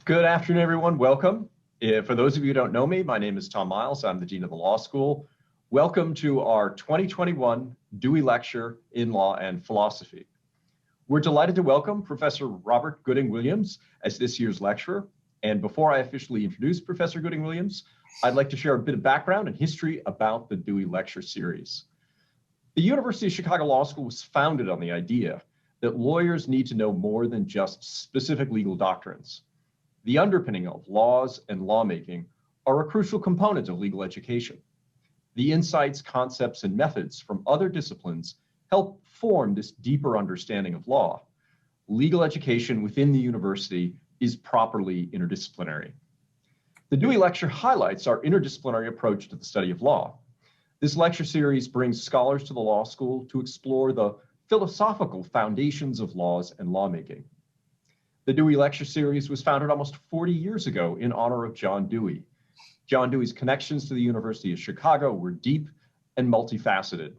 Good afternoon, everyone. Welcome. For those of you who don't know me, my name is Tom Miles. I'm the Dean of the Law School. Welcome to our 2021 Dewey Lecture in Law and Philosophy. We're delighted to welcome Professor Robert Gooding-Williams as this year's lecturer. And before I officially introduce Professor Gooding-Williams, I'd like to share a bit of background and history about the Dewey Lecture Series. The University of Chicago Law School was founded on the idea that lawyers need to know more than just specific legal doctrines. The underpinning of laws and lawmaking are a crucial component of legal education. The insights, concepts, and methods from other disciplines help form this deeper understanding of law. Legal education within the university is properly interdisciplinary. The Dewey Lecture highlights our interdisciplinary approach to the study of law. This lecture series brings scholars to the law school to explore the philosophical foundations of laws and lawmaking. The Dewey Lecture Series was founded almost 40 years ago in honor of John Dewey. John Dewey's connections to the University of Chicago were deep and multifaceted.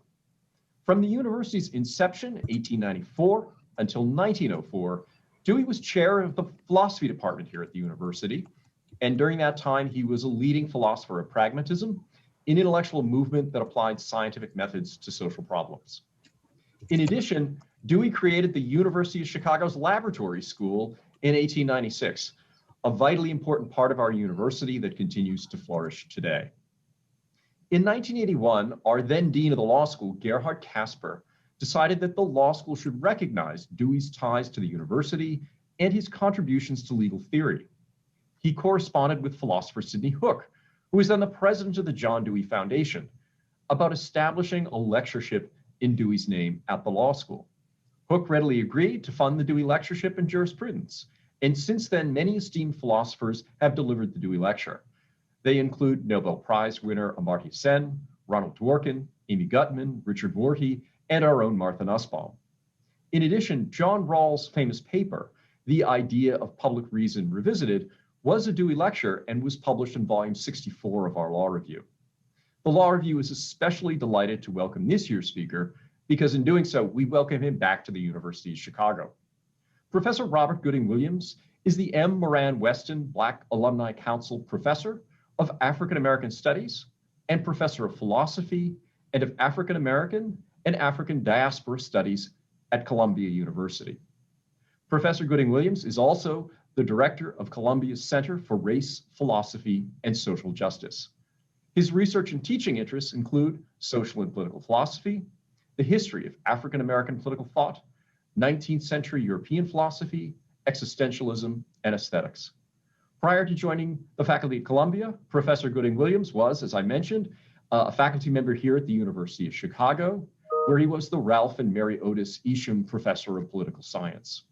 From the university's inception, 1894, until 1904, Dewey was chair of the philosophy department here at the university. And during that time, he was a leading philosopher of pragmatism, an intellectual movement that applied scientific methods to social problems. In addition, Dewey created the University of Chicago's Laboratory School in 1896, a vitally important part of our university that continues to flourish today. In 1981, our then dean of the law school, Gerhard Casper, decided that the law school should recognize Dewey's ties to the university and his contributions to legal theory. He corresponded with philosopher Sidney Hook, who was then the president of the John Dewey Foundation, about establishing a lectureship in Dewey's name at the law school. Hook readily agreed to fund the Dewey Lectureship in Jurisprudence, and since then, many esteemed philosophers have delivered the Dewey Lecture. They include Nobel Prize winner Amartya Sen, Ronald Dworkin, Amy Gutman, Richard Rorty, and our own Martha Nussbaum. In addition, John Rawls' famous paper, The Idea of Public Reason Revisited, was a Dewey Lecture and was published in volume 64 of our Law Review. The Law Review is especially delighted to welcome this year's speaker, because in doing so, we welcome him back to the University of Chicago. Professor Robert Gooding-Williams is the M. Moran Weston Black Alumni Council Professor of African American Studies and Professor of Philosophy and of African American and African Diaspora Studies at Columbia University. Professor Gooding-Williams is also the director of Columbia's Center for Race, Philosophy, and Social Justice. His research and teaching interests include social and political philosophy, the history of African American political thought, 19th century European philosophy, existentialism, and aesthetics. Prior to joining the faculty at Columbia, Professor Gooding-Williams was, as I mentioned, a faculty member here at the University of Chicago, where he was the Ralph and Mary Otis Isham Professor of Political Science.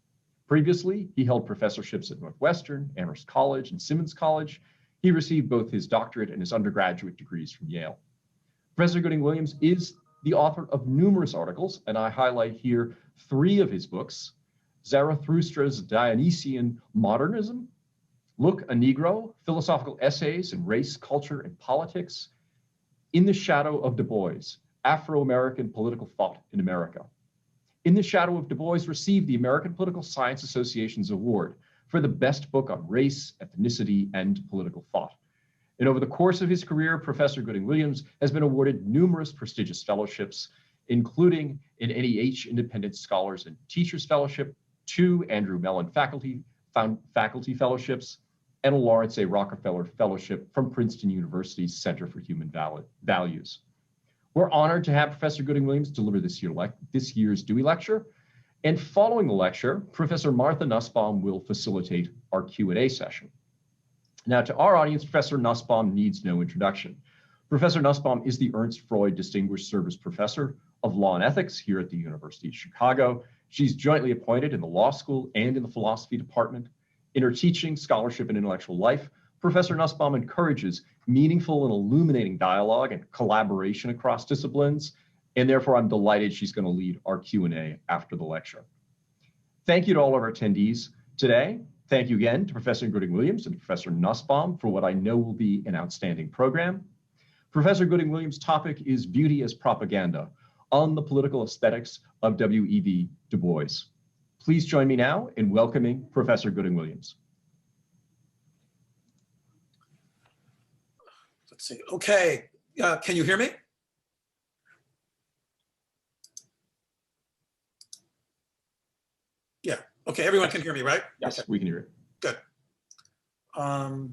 Previously, he held professorships at Northwestern, Amherst College, and Simmons College. He received both his doctorate and his undergraduate degrees from Yale. Professor Gooding-Williams is the author of numerous articles, and I highlight here 3 of his books: Zarathustra's Dionysian Modernism, Look a Negro, Philosophical Essays in Race, Culture, and Politics, In the Shadow of Du Bois, Afro-American Political Thought in America. In the Shadow of Du Bois received the American Political Science Association's award for the best book on race, ethnicity, and political thought. And over the course of his career, Professor Gooding-Williams has been awarded numerous prestigious fellowships, including an NEH Independent Scholars and Teachers Fellowship, 2 Andrew Mellon Faculty Fellowships, and a Lawrence A. Rockefeller Fellowship from Princeton University's Center for Human Values. We're honored to have Professor Gooding-Williams deliver this year's Dewey Lecture. And following the lecture, Professor Martha Nussbaum will facilitate our Q&A session. Now, to our audience, Professor Nussbaum needs no introduction. Professor Nussbaum is the Ernst Freud Distinguished Service Professor of Law and Ethics here at the University of Chicago. She's jointly appointed in the law school and in the philosophy department. In her teaching, scholarship, and intellectual life, Professor Nussbaum encourages meaningful and illuminating dialogue and collaboration across disciplines, and therefore I'm delighted she's going to lead our Q&A after the lecture. Thank you to all of our attendees today. Thank you again to Professor Gooding-Williams and Professor Nussbaum for what I know will be an outstanding program. Professor Gooding-Williams' topic is Beauty as Propaganda, on the political aesthetics of W.E.B. Du Bois. Please join me now in welcoming Professor Gooding-Williams. Let's see. Okay, can you hear me? Yeah. Okay, everyone can hear me, right? Yes, okay. We can hear you. Good. I'll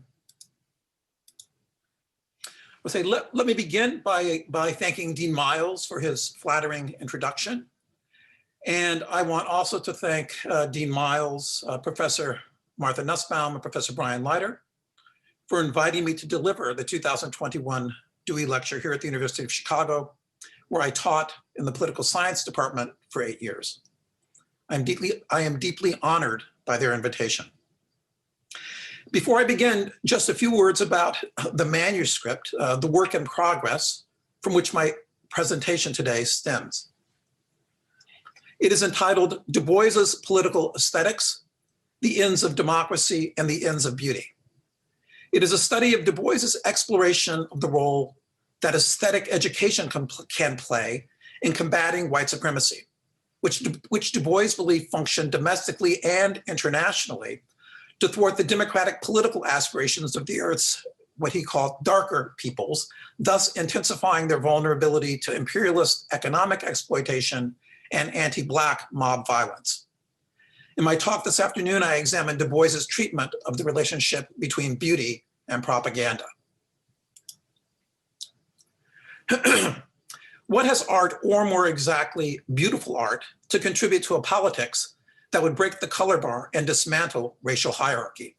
say, let me begin by thanking Dean Miles for his flattering introduction. And I want also to thank Dean Miles, Professor Martha Nussbaum, and Professor Brian Leiter for inviting me to deliver the 2021 Dewey Lecture here at the University of Chicago, where I taught in the political science department for 8 years. I am deeply honored by their invitation. Before I begin, just a few words about the manuscript, the work in progress from which my presentation today stems. It is entitled Du Bois's Political Aesthetics, the Ends of Democracy and the Ends of Beauty. It is a study of Du Bois's exploration of the role that aesthetic education can play in combating white supremacy, which Du Bois believed functioned domestically and internationally to thwart the democratic political aspirations of the Earth's, what he called darker peoples, thus intensifying their vulnerability to imperialist economic exploitation and anti-Black mob violence. In my talk this afternoon, I examined Du Bois's treatment of the relationship between beauty and propaganda. What has art, or more exactly, beautiful art, to contribute to a politics that would break the color bar and dismantle racial hierarchy?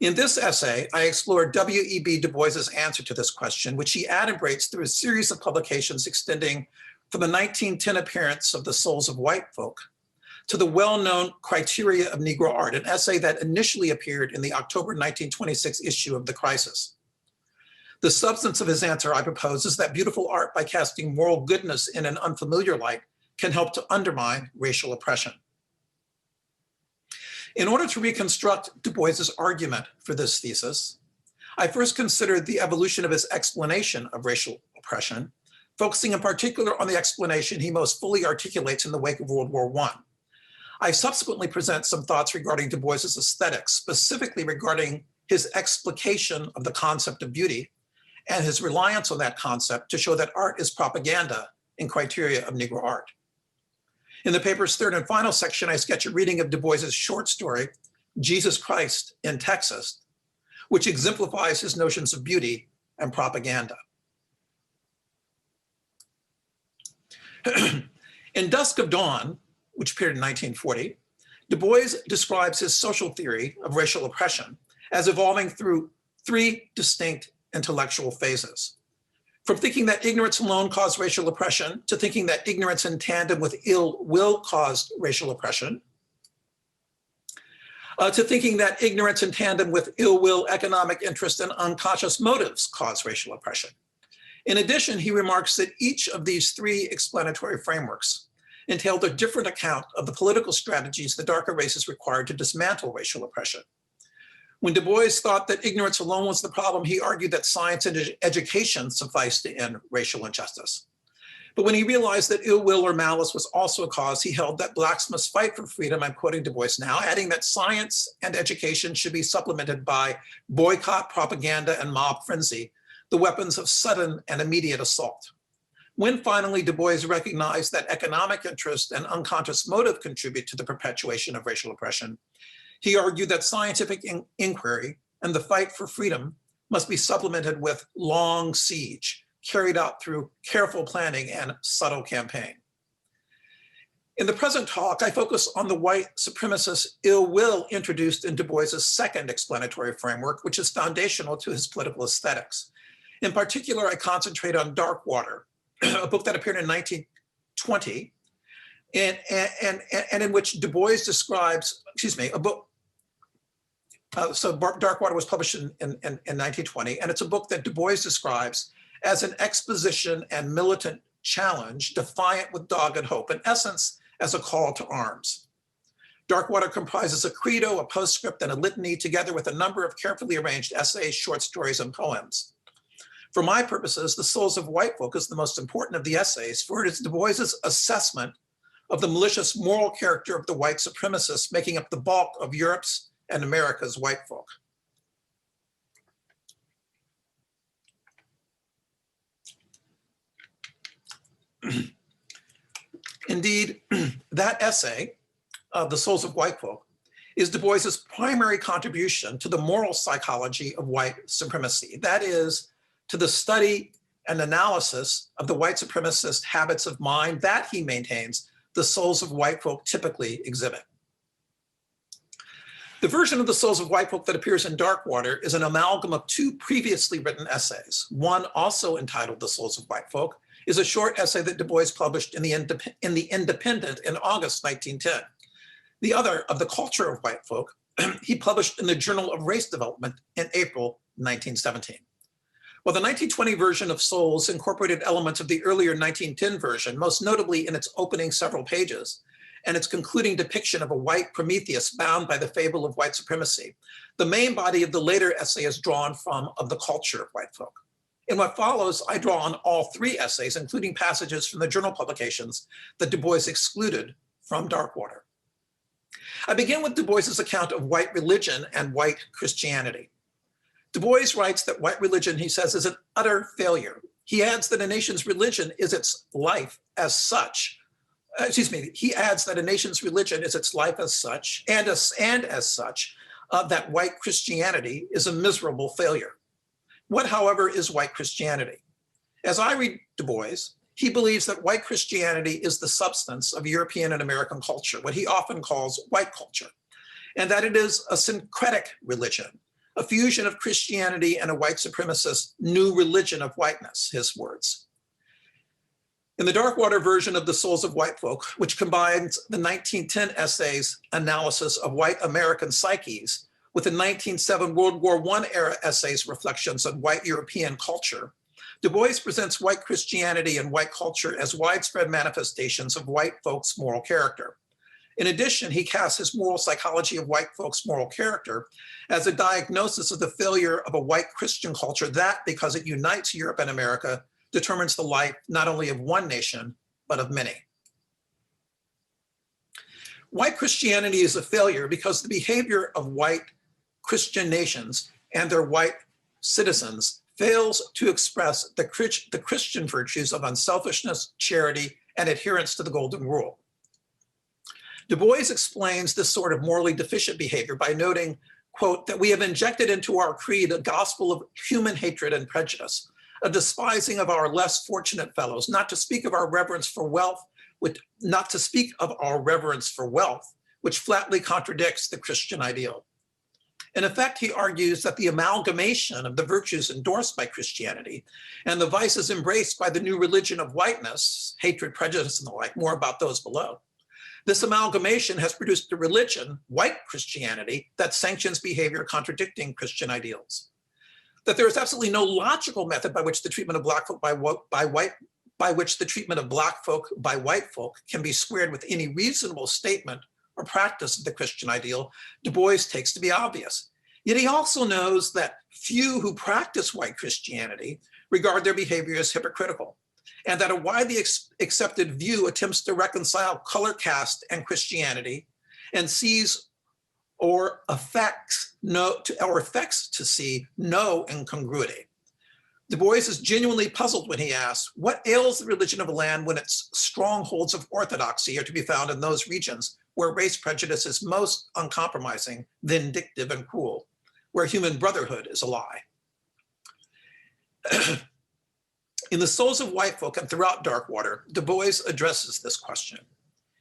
In this essay, I explored W.E.B. Du Bois's answer to this question, which he adumbrates through a series of publications extending from the 1910 appearance of The Souls of White Folk to the well-known Criteria of Negro Art, an essay that initially appeared in the October 1926 issue of The Crisis. The substance of his answer, I propose, is that beautiful art, by casting moral goodness in an unfamiliar light, can help to undermine racial oppression. In order to reconstruct Du Bois's argument for this thesis, I first considered the evolution of his explanation of racial oppression, focusing in particular on the explanation he most fully articulates in the wake of World War I. I subsequently present some thoughts regarding Du Bois's aesthetics, specifically regarding his explication of the concept of beauty and his reliance on that concept to show that art is propaganda in Criteria of Negro Art. In the paper's third and final section, I sketch a reading of Du Bois's short story, Jesus Christ in Texas, which exemplifies his notions of beauty and propaganda. In Dusk of Dawn, which appeared in 1940, Du Bois describes his social theory of racial oppression as evolving through three distinct intellectual phases. From thinking that ignorance alone caused racial oppression to thinking that ignorance in tandem with ill will caused racial oppression, to thinking that ignorance in tandem with ill will, economic interest, and unconscious motives cause racial oppression. In addition, he remarks that each of these three explanatory frameworks entailed a different account of the political strategies the darker races required to dismantle racial oppression. When Du Bois thought that ignorance alone was the problem, he argued that science and education sufficed to end racial injustice. But when he realized that ill will or malice was also a cause, he held that Blacks must fight for freedom. I'm quoting Du Bois now, adding that science and education should be supplemented by boycott, propaganda, and mob frenzy, the weapons of sudden and immediate assault. When finally Du Bois recognized that economic interest and unconscious motive contribute to the perpetuation of racial oppression, he argued that scientific inquiry and the fight for freedom must be supplemented with long siege, carried out through careful planning and subtle campaign. In the present talk, I focus on the white supremacist ill will introduced in Du Bois's second explanatory framework, which is foundational to his political aesthetics. In particular, I concentrate on Dark Water, a book that appeared in 1920, and in which Du Bois describes, a book. So Dark Water was published in 1920, and it's a book that Du Bois describes as an exposition and militant challenge, defiant with dogged hope, in essence, as a call to arms. Dark Water comprises a credo, a postscript, and a litany, together with a number of carefully arranged essays, short stories, and poems. For my purposes, The Souls of White Folk is the most important of the essays, for it is Du Bois's assessment of the malicious moral character of the white supremacists making up the bulk of Europe's and America's white folk. Indeed, that essay, The Souls of White Folk, is Du Bois's primary contribution to the moral psychology of white supremacy. That is, to the study and analysis of the white supremacist habits of mind that he maintains the souls of white folk typically exhibit. The version of The Souls of White Folk that appears in Darkwater is an amalgam of two previously written essays. One, also entitled The Souls of White Folk, is a short essay that Du Bois published in the Independent in August 1910. The other, of The Culture of White Folk, he published in the Journal of Race Development in April 1917. While the 1920 version of Souls incorporated elements of the earlier 1910 version, most notably in its opening several pages, and its concluding depiction of a white Prometheus bound by the fable of white supremacy, the main body of the later essay is drawn from Of the Culture of White Folk. In what follows, I draw on all three essays, including passages from the journal publications that Du Bois excluded from Darkwater. I begin with Du Bois's account of white religion and white Christianity. Du Bois writes that white religion, he says, is an utter failure. He adds that a nation's religion is its life as such. He adds that a nation's religion is its life as such, and as such, that white Christianity is a miserable failure. What, however, is white Christianity? As I read Du Bois, he believes that white Christianity is the substance of European and American culture, what he often calls white culture, and that it is a syncretic religion, a fusion of Christianity and a white supremacist new religion of whiteness, his words. In the Darkwater version of The Souls of White Folk, which combines the 1910 essay's analysis of white American psyches with the 1907 World War I era essay's reflections on white European culture, Du Bois presents white Christianity and white culture as widespread manifestations of white folks' moral character. In addition, he casts his moral psychology of white folks' moral character as a diagnosis of the failure of a white Christian culture that, because it unites Europe and America, determines the life not only of one nation, but of many. White Christianity is a failure because the behavior of white Christian nations and their white citizens fails to express the Christian virtues of unselfishness, charity, and adherence to the Golden Rule. Du Bois explains this sort of morally deficient behavior by noting, quote, that we have injected into our creed a gospel of human hatred and prejudice, a despising of our less fortunate fellows, not to speak of our reverence for wealth, which flatly contradicts the Christian ideal. In effect, he argues that the amalgamation of the virtues endorsed by Christianity and the vices embraced by the new religion of whiteness, hatred, prejudice, and the like, more about those below, this amalgamation has produced a religion, white Christianity, that sanctions behavior contradicting Christian ideals. That there is absolutely no logical method by which the treatment of black folk by white folk can be squared with any reasonable statement or practice of the Christian ideal, Du Bois takes to be obvious. Yet he also knows that few who practice white Christianity regard their behavior as hypocritical, and that a widely accepted view attempts to reconcile color caste and Christianity and sees or affects to see no incongruity. Du Bois is genuinely puzzled when he asks, what ails the religion of a land when its strongholds of orthodoxy are to be found in those regions where race prejudice is most uncompromising, vindictive, and cruel, where human brotherhood is a lie? In The Souls of White Folk and throughout Darkwater, Du Bois addresses this question.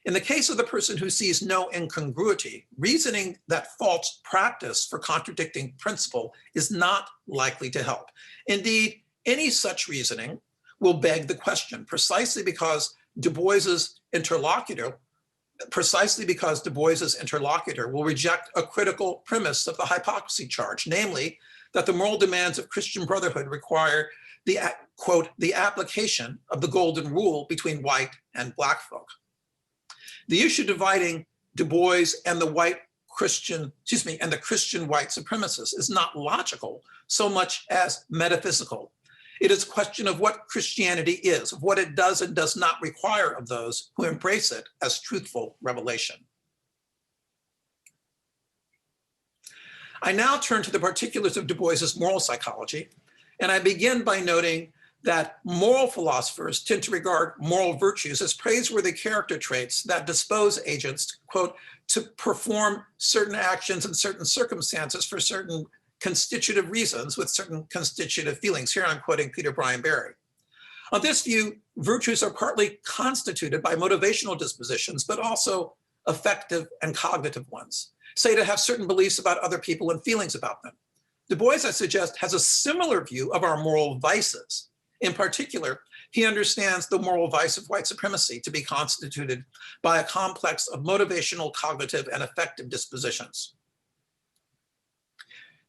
In the case of the person who sees no incongruity, reasoning that faults practice for contradicting principle is not likely to help. Indeed, any such reasoning will beg the question, precisely because Du Bois's interlocutor will reject a critical premise of the hypocrisy charge, namely that the moral demands of Christian brotherhood require the, quote, the application of the golden rule between white and black folk. The issue dividing Du Bois and the Christian white supremacists is not logical so much as metaphysical. It is a question of what Christianity is, of what it does and does not require of those who embrace it as truthful revelation. I now turn to the particulars of Du Bois's moral psychology, and I begin by noting that moral philosophers tend to regard moral virtues as praiseworthy character traits that dispose agents, quote, to perform certain actions in certain circumstances for certain constitutive reasons with certain constitutive feelings. Here I'm quoting Peter Bryan Barry. On this view, virtues are partly constituted by motivational dispositions, but also affective and cognitive ones, say to have certain beliefs about other people and feelings about them. Du Bois, I suggest, has a similar view of our moral vices. In particular, he understands the moral vice of white supremacy to be constituted by a complex of motivational, cognitive, and affective dispositions.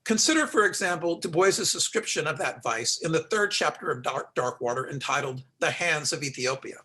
Consider, for example, Du Bois's description of that vice in the third chapter of Darkwater, entitled The Hands of Ethiopia.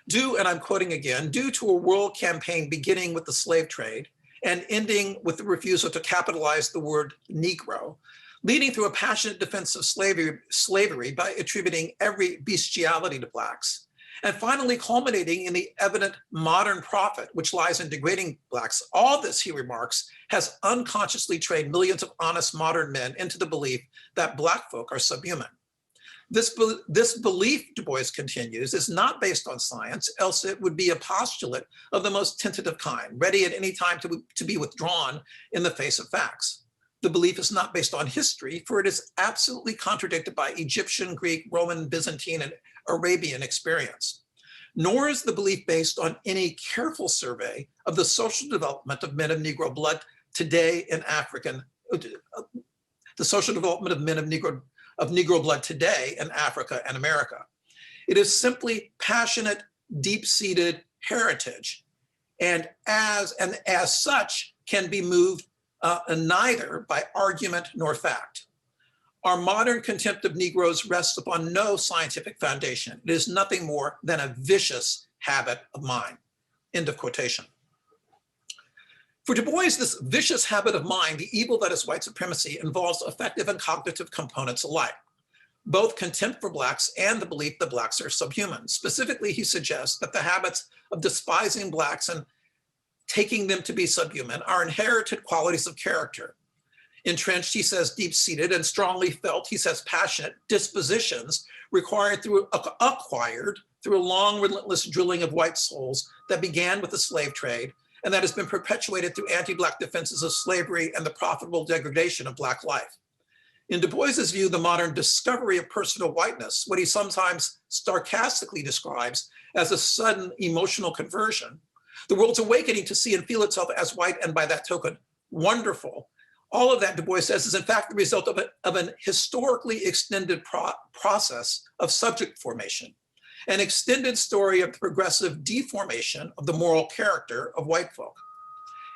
Due, and I'm quoting again, due to a world campaign beginning with the slave trade and ending with the refusal to capitalize the word Negro, leading through a passionate defense of slavery by attributing every bestiality to Blacks, and finally culminating in the evident modern profit, which lies in degrading Blacks. All this, he remarks, has unconsciously trained millions of honest modern men into the belief that Black folk are subhuman. This belief, Du Bois continues, is not based on science, else it would be a postulate of the most tentative kind, ready at any time to be withdrawn in the face of facts. The belief is not based on history, for it is absolutely contradicted by Egyptian, Greek, Roman, Byzantine, and Arabian experience. Nor is the belief based on any careful survey of the social development of men of Negro blood today in the social development of men of Negro blood today in Africa and America. It is simply passionate, deep-seated heritage, and as such can be moved neither by argument nor fact. Our modern contempt of Negroes rests upon no scientific foundation. It is nothing more than a vicious habit of mind. End of quotation. For Du Bois, this vicious habit of mind, the evil that is white supremacy, involves affective and cognitive components alike, both contempt for Blacks and the belief that Blacks are subhuman. Specifically, he suggests that the habits of despising Blacks and taking them to be subhuman are inherited qualities of character. Entrenched, he says, deep-seated and strongly felt, he says, passionate dispositions acquired through a long, relentless drilling of white souls that began with the slave trade and that has been perpetuated through anti-Black defenses of slavery and the profitable degradation of Black life. In Du Bois's view, the modern discovery of personal whiteness, what he sometimes sarcastically describes as a sudden emotional conversion, the world's awakening to see and feel itself as white and by that token, wonderful. All of that, Du Bois says, is in fact the result of an historically extended process of subject formation, an extended story of the progressive deformation of the moral character of white folk.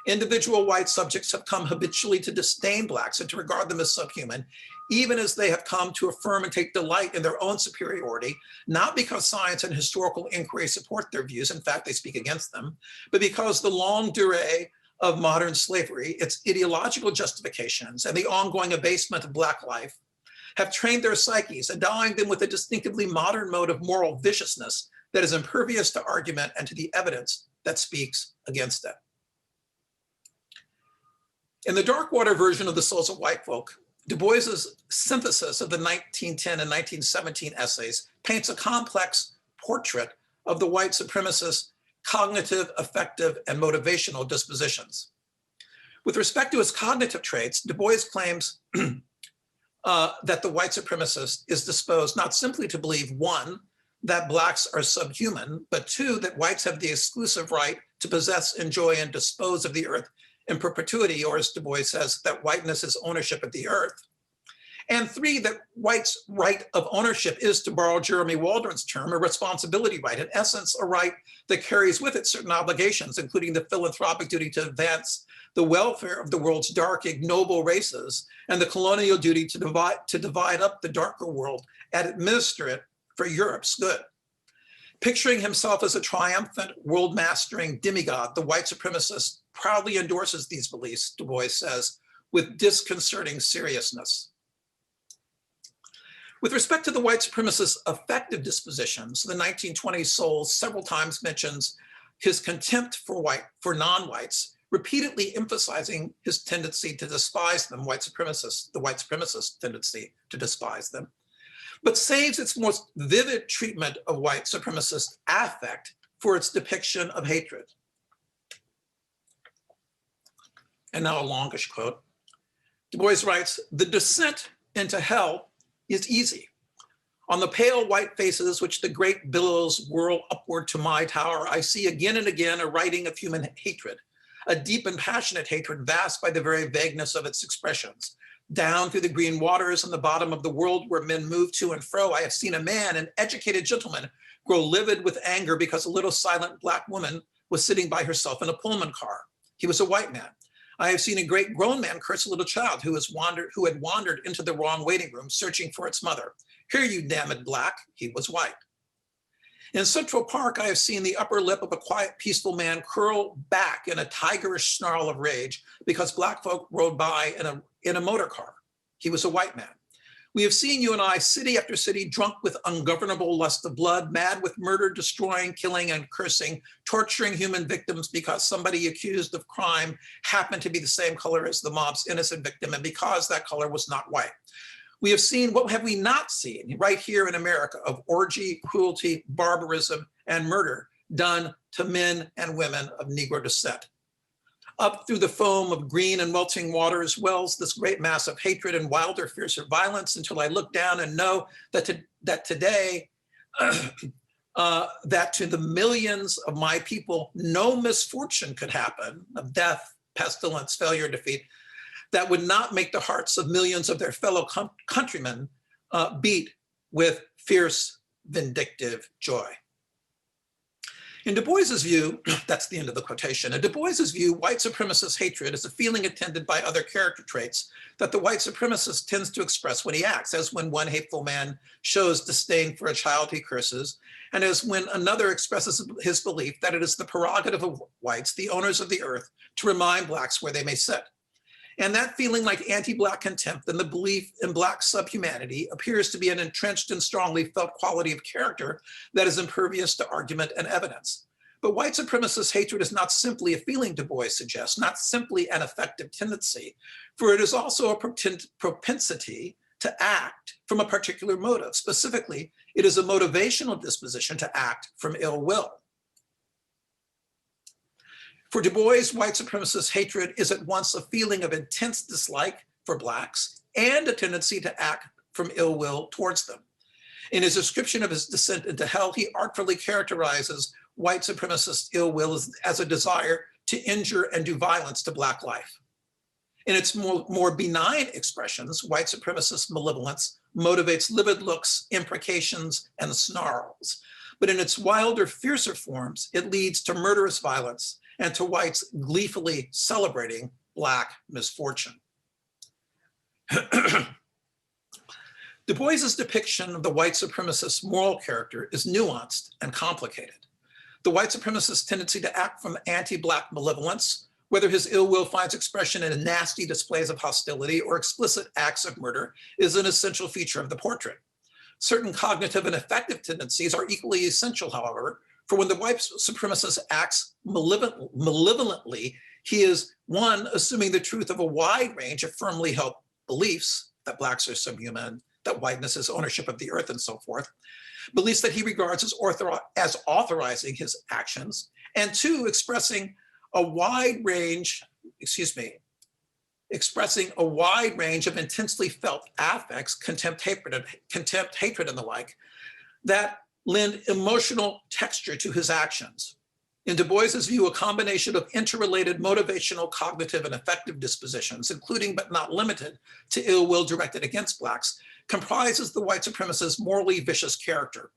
Individual white subjects have come habitually to disdain Blacks and to regard them as subhuman, even as they have come to affirm and take delight in their own superiority, not because science and historical inquiry support their views, in fact, they speak against them, but because the longue durée of modern slavery, its ideological justifications, and the ongoing abasement of Black life have trained their psyches, endowing them with a distinctively modern mode of moral viciousness that is impervious to argument and to the evidence that speaks against it. In the Darkwater version of The Souls of White Folk, Du Bois's synthesis of the 1910 and 1917 essays paints a complex portrait of the white supremacist cognitive, affective, and motivational dispositions. With respect to his cognitive traits, Du Bois claims that the white supremacist is disposed not simply to believe, one, that Blacks are subhuman, but two, that whites have the exclusive right to possess, enjoy, and dispose of the earth in perpetuity, or as Du Bois says, that whiteness is ownership of the earth. And three, that whites' right of ownership is, to borrow Jeremy Waldron's term, a responsibility right, in essence, a right that carries with it certain obligations, including the philanthropic duty to advance the welfare of the world's dark, ignoble races, and the colonial duty to divide up the darker world and administer it for Europe's good. Picturing himself as a triumphant, world-mastering demigod, the white supremacist proudly endorses these beliefs, Du Bois says, with disconcerting seriousness. With respect to the white supremacist's affective dispositions, the 1920s Soul several times mentions his contempt for non-whites, repeatedly emphasizing his tendency to despise them, the white supremacist tendency to despise them. but saves its most vivid treatment of white supremacist affect for its depiction of hatred. And now a longish quote. Du Bois writes, "The descent into hell is easy. On the pale white faces which the great billows whirl upward to my tower, I see again and again a writing of human hatred, a deep and passionate hatred vast by the very vagueness of its expressions. Down through the green waters on the bottom of the world where men move to and fro, I have seen a man, an educated gentleman, grow livid with anger because a little silent black woman was sitting by herself in a Pullman car. He was a white man. I have seen a great grown man curse a little child who had wandered into the wrong waiting room searching for its mother. Here, you damned black," he was white. In Central Park, I have seen the upper lip of a quiet, peaceful man curl back in a tigerish snarl of rage because black folk rode by in a motor car. He was a white man. We have seen, you and I, city after city, drunk with ungovernable lust of blood, mad with murder, destroying, killing, and cursing, torturing human victims because somebody accused of crime happened to be the same color as the mob's innocent victim, and because that color was not white. We have seen, what have we not seen right here in America, of orgy, cruelty, barbarism, and murder done to men and women of Negro descent. Up through the foam of green and melting waters wells this great mass of hatred and wilder, fiercer violence until I look down and know that today, that to the millions of my people, no misfortune could happen of death, pestilence, failure, defeat, that would not make the hearts of millions of their fellow countrymen beat with fierce, vindictive joy. In Du Bois's view, that's the end of the quotation. In Du Bois's view, white supremacist hatred is a feeling attended by other character traits that the white supremacist tends to express when he acts, as when one hateful man shows disdain for a child he curses, and as when another expresses his belief that it is the prerogative of whites, the owners of the earth, to remind blacks where they may sit. And that feeling, like anti-black contempt and the belief in black subhumanity, appears to be an entrenched and strongly felt quality of character that is impervious to argument and evidence. But white supremacist hatred is not simply a feeling, Du Bois suggests, not simply an affective tendency, for it is also a propensity to act from a particular motive. Specifically, it is a motivational disposition to act from ill will. For Du Bois, white supremacist hatred is at once a feeling of intense dislike for blacks and a tendency to act from ill will towards them. In his description of his descent into hell, he artfully characterizes white supremacist ill will as a desire to injure and do violence to black life. In its more benign expressions, white supremacist malevolence motivates livid looks, imprecations, and snarls. But in its wilder, fiercer forms, it leads to murderous violence and to whites gleefully celebrating black misfortune. Du Bois's depiction of the white supremacist moral character is nuanced and complicated. The white supremacist tendency to act from anti-black malevolence, whether his ill will finds expression in nasty displays of hostility or explicit acts of murder, is an essential feature of the portrait. Certain cognitive and affective tendencies are equally essential, however, for when the white supremacist acts malevolently, he is, one, assuming the truth of a wide range of firmly held beliefs, that blacks are subhuman, that whiteness is ownership of the earth, and so forth, beliefs that he regards as authorizing his actions, and two, expressing a wide range of intensely felt affects, contempt, hatred, and the like, that lend emotional texture to his actions. In Du Bois's view, a combination of interrelated motivational, cognitive, and affective dispositions, including but not limited to ill will directed against blacks, comprises the white supremacist's morally vicious character,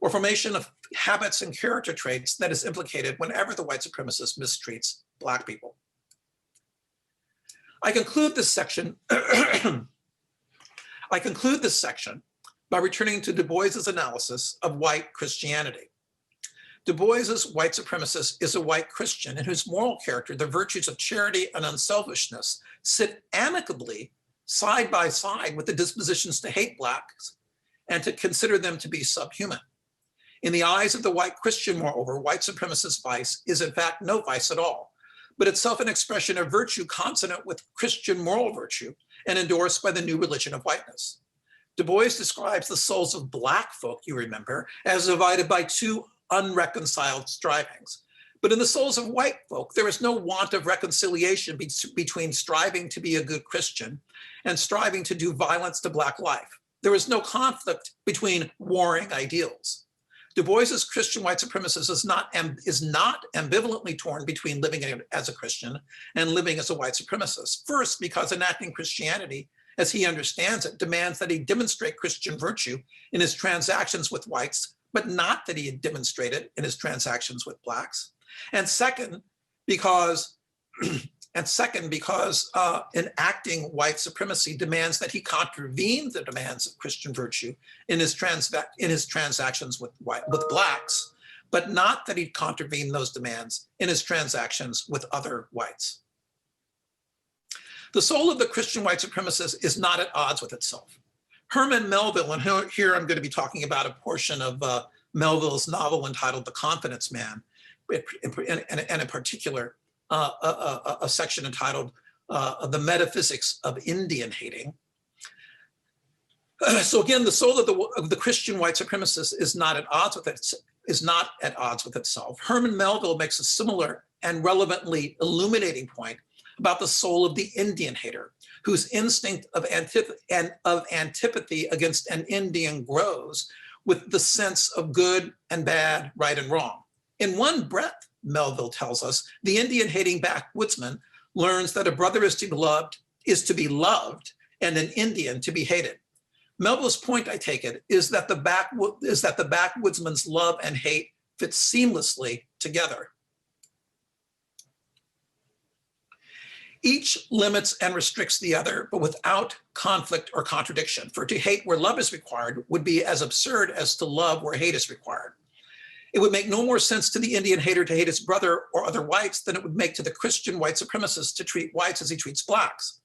or formation of habits and character traits that is implicated whenever the white supremacist mistreats black people. I conclude this section by returning to Du Bois's analysis of white Christianity. Du Bois's white supremacist is a white Christian in whose moral character the virtues of charity and unselfishness sit amicably side by side with the dispositions to hate blacks and to consider them to be subhuman. In the eyes of the white Christian, moreover, white supremacist vice is in fact no vice at all, but itself an expression of virtue consonant with Christian moral virtue and endorsed by the new religion of whiteness. Du Bois describes the souls of Black folk, you remember, as divided by two unreconciled strivings. But in the souls of white folk, there is no want of reconciliation between striving to be a good Christian and striving to do violence to Black life. There is no conflict between warring ideals. Du Bois's Christian white supremacist is not ambivalently torn between living as a Christian and living as a white supremacist. First, because enacting Christianity, as he understands it, demands that he demonstrate Christian virtue in his transactions with whites, but not that he demonstrate it in his transactions with Blacks. And second, because enacting white supremacy demands that he contravene the demands of Christian virtue in his transactions with Blacks, but not that he contravene those demands in his transactions with other whites. The soul of the Christian white supremacist is not at odds with itself. Herman Melville, and here I'm going to be talking about a portion of Melville's novel entitled The Confidence Man, and in particular, a section entitled The Metaphysics of Indian Hating. So again, the soul of the Christian white supremacist is not at odds with itself. Herman Melville makes a similar and relevantly illuminating point about the soul of the Indian hater, whose instinct of antipathy against an Indian grows with the sense of good and bad, right and wrong. In one breath, Melville tells us, the Indian-hating backwoodsman learns that a brother is to be loved and an Indian to be hated. Melville's point, I take it, is that the backwoodsman's love and hate fit seamlessly together. Each limits and restricts the other, but without conflict or contradiction. For to hate where love is required would be as absurd as to love where hate is required. It would make no more sense to the Indian hater to hate his brother or other whites than it would make to the Christian white supremacist to treat whites as he treats Blacks.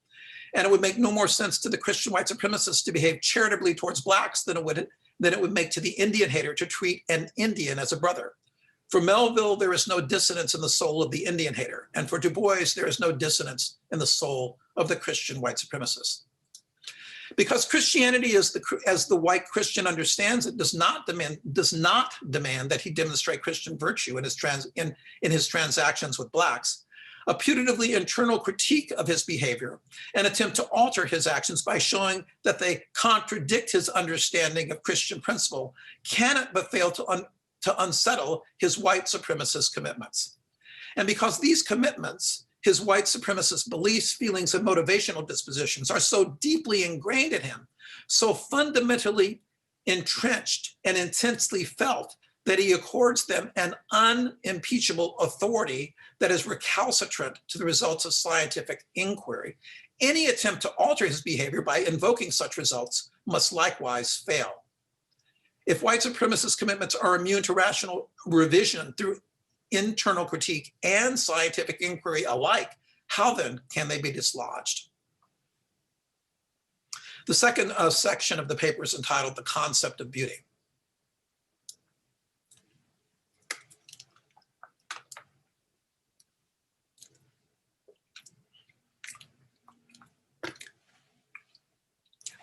And it would make no more sense to the Christian white supremacist to behave charitably towards Blacks than it would make to the Indian hater to treat an Indian as a brother. For Melville, there is no dissonance in the soul of the Indian hater. And for Du Bois, there is no dissonance in the soul of the Christian white supremacist. Because Christianity, as the white Christian understands it, does not demand that he demonstrate Christian virtue in his transactions with Blacks. A putatively internal critique of his behavior, an attempt to alter his actions by showing that they contradict his understanding of Christian principle, cannot but fail to unsettle his white supremacist commitments. And because these commitments, his white supremacist beliefs, feelings, and motivational dispositions are so deeply ingrained in him, so fundamentally entrenched and intensely felt, that he accords them an unimpeachable authority that is recalcitrant to the results of scientific inquiry. Any attempt to alter his behavior by invoking such results must likewise fail. If white supremacist commitments are immune to rational revision through internal critique and scientific inquiry alike, how then can they be dislodged? The second section of the paper is entitled The Concept of Beauty.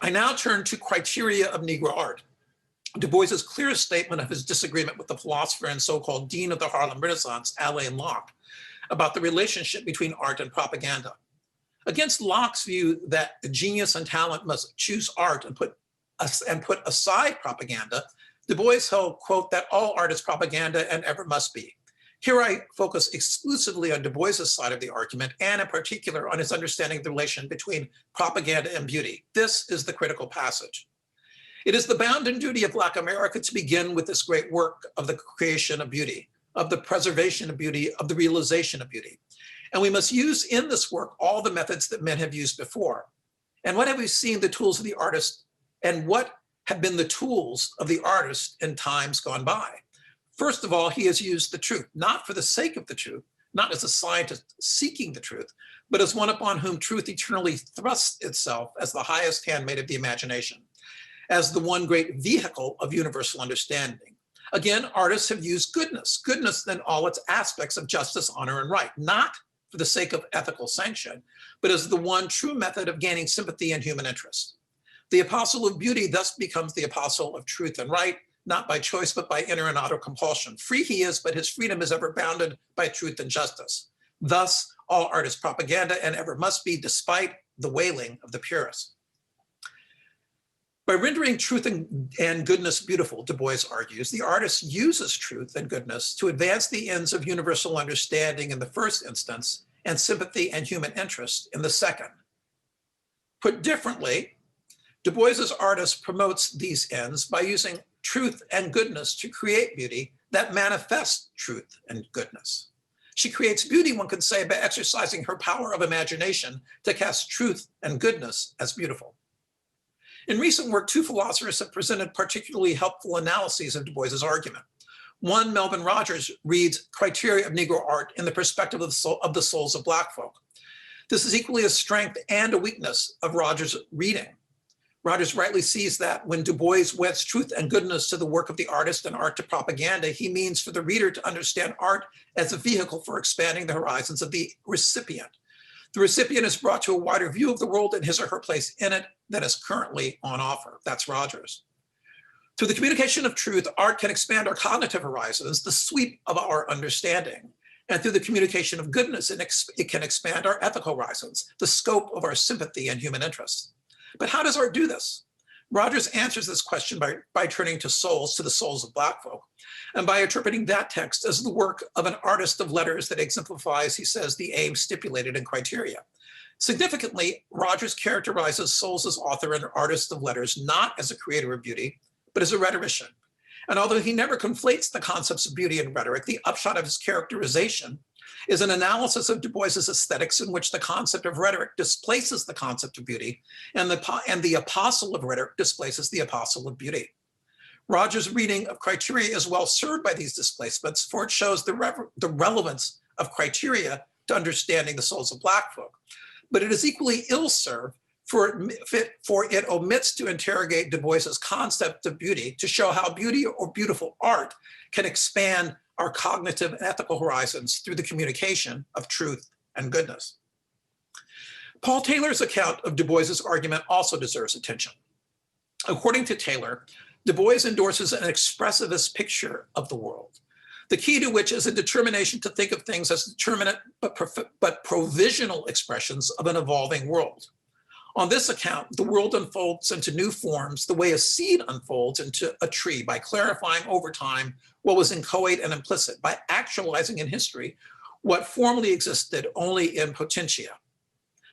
I now turn to criteria of Negro art. Du Bois's clearest statement of his disagreement with the philosopher and so-called dean of the Harlem Renaissance, Alain Locke, about the relationship between art and propaganda. Against Locke's view that genius and talent must choose art and put aside propaganda, Du Bois held, quote, that all art is propaganda and ever must be. Here I focus exclusively on Du Bois's side of the argument, and in particular on his understanding of the relation between propaganda and beauty. This is the critical passage. It is the bounden duty of Black America to begin with this great work of the creation of beauty, of the preservation of beauty, of the realization of beauty. And we must use in this work all the methods that men have used before. And what have we seen the tools of the artist, and what have been the tools of the artist in times gone by? First of all, he has used the truth, not for the sake of the truth, not as a scientist seeking the truth, but as one upon whom truth eternally thrusts itself as the highest handmaid of the imagination, as the one great vehicle of universal understanding. Again, artists have used goodness in all its aspects of justice, honor, and right, not for the sake of ethical sanction, but as the one true method of gaining sympathy and human interest. The apostle of beauty thus becomes the apostle of truth and right, not by choice, but by inner and outer compulsion. Free he is, but his freedom is ever bounded by truth and justice. Thus, all art is propaganda and ever must be, despite the wailing of the purists. By rendering truth and goodness beautiful, Du Bois argues, the artist uses truth and goodness to advance the ends of universal understanding in the first instance and sympathy and human interest in the second. Put differently, Du Bois's artist promotes these ends by using truth and goodness to create beauty that manifests truth and goodness. She creates beauty, one could say, by exercising her power of imagination to cast truth and goodness as beautiful. In recent work, two philosophers have presented particularly helpful analyses of Du Bois's argument. One, Melvin Rogers, reads Criteria of Negro Art in the perspective of the souls of Black folk. This is equally a strength and a weakness of Rogers' reading. Rogers rightly sees that when Du Bois weds truth and goodness to the work of the artist and art to propaganda, he means for the reader to understand art as a vehicle for expanding the horizons of the recipient. The recipient is brought to a wider view of the world and his or her place in it that is currently on offer. That's Rogers. Through the communication of truth, art can expand our cognitive horizons, the sweep of our understanding. And through the communication of goodness, it can expand our ethical horizons, the scope of our sympathy and human interests. But how does art do this? Rogers answers this question by turning to the souls of Black folk, and by interpreting that text as the work of an artist of letters that exemplifies, he says, the aim stipulated in criteria. Significantly, Rogers characterizes Souls as author and artist of letters not as a creator of beauty, but as a rhetorician. And although he never conflates the concepts of beauty and rhetoric, the upshot of his characterization is an analysis of Du Bois's aesthetics in which the concept of rhetoric displaces the concept of beauty, and the apostle of rhetoric displaces the apostle of beauty. Rogers' reading of criteria is well served by these displacements, for it shows the relevance of criteria to understanding the souls of Black folk. But it is equally ill-served, for it omits to interrogate Du Bois's concept of beauty to show how beauty or beautiful art can expand our cognitive and ethical horizons through the communication of truth and goodness. Paul Taylor's account of Du Bois's argument also deserves attention. According to Taylor, Du Bois endorses an expressivist picture of the world, the key to which is a determination to think of things as determinate but provisional expressions of an evolving world. On this account, the world unfolds into new forms the way a seed unfolds into a tree, by clarifying over time what was inchoate and implicit, by actualizing in history what formerly existed only in potentia.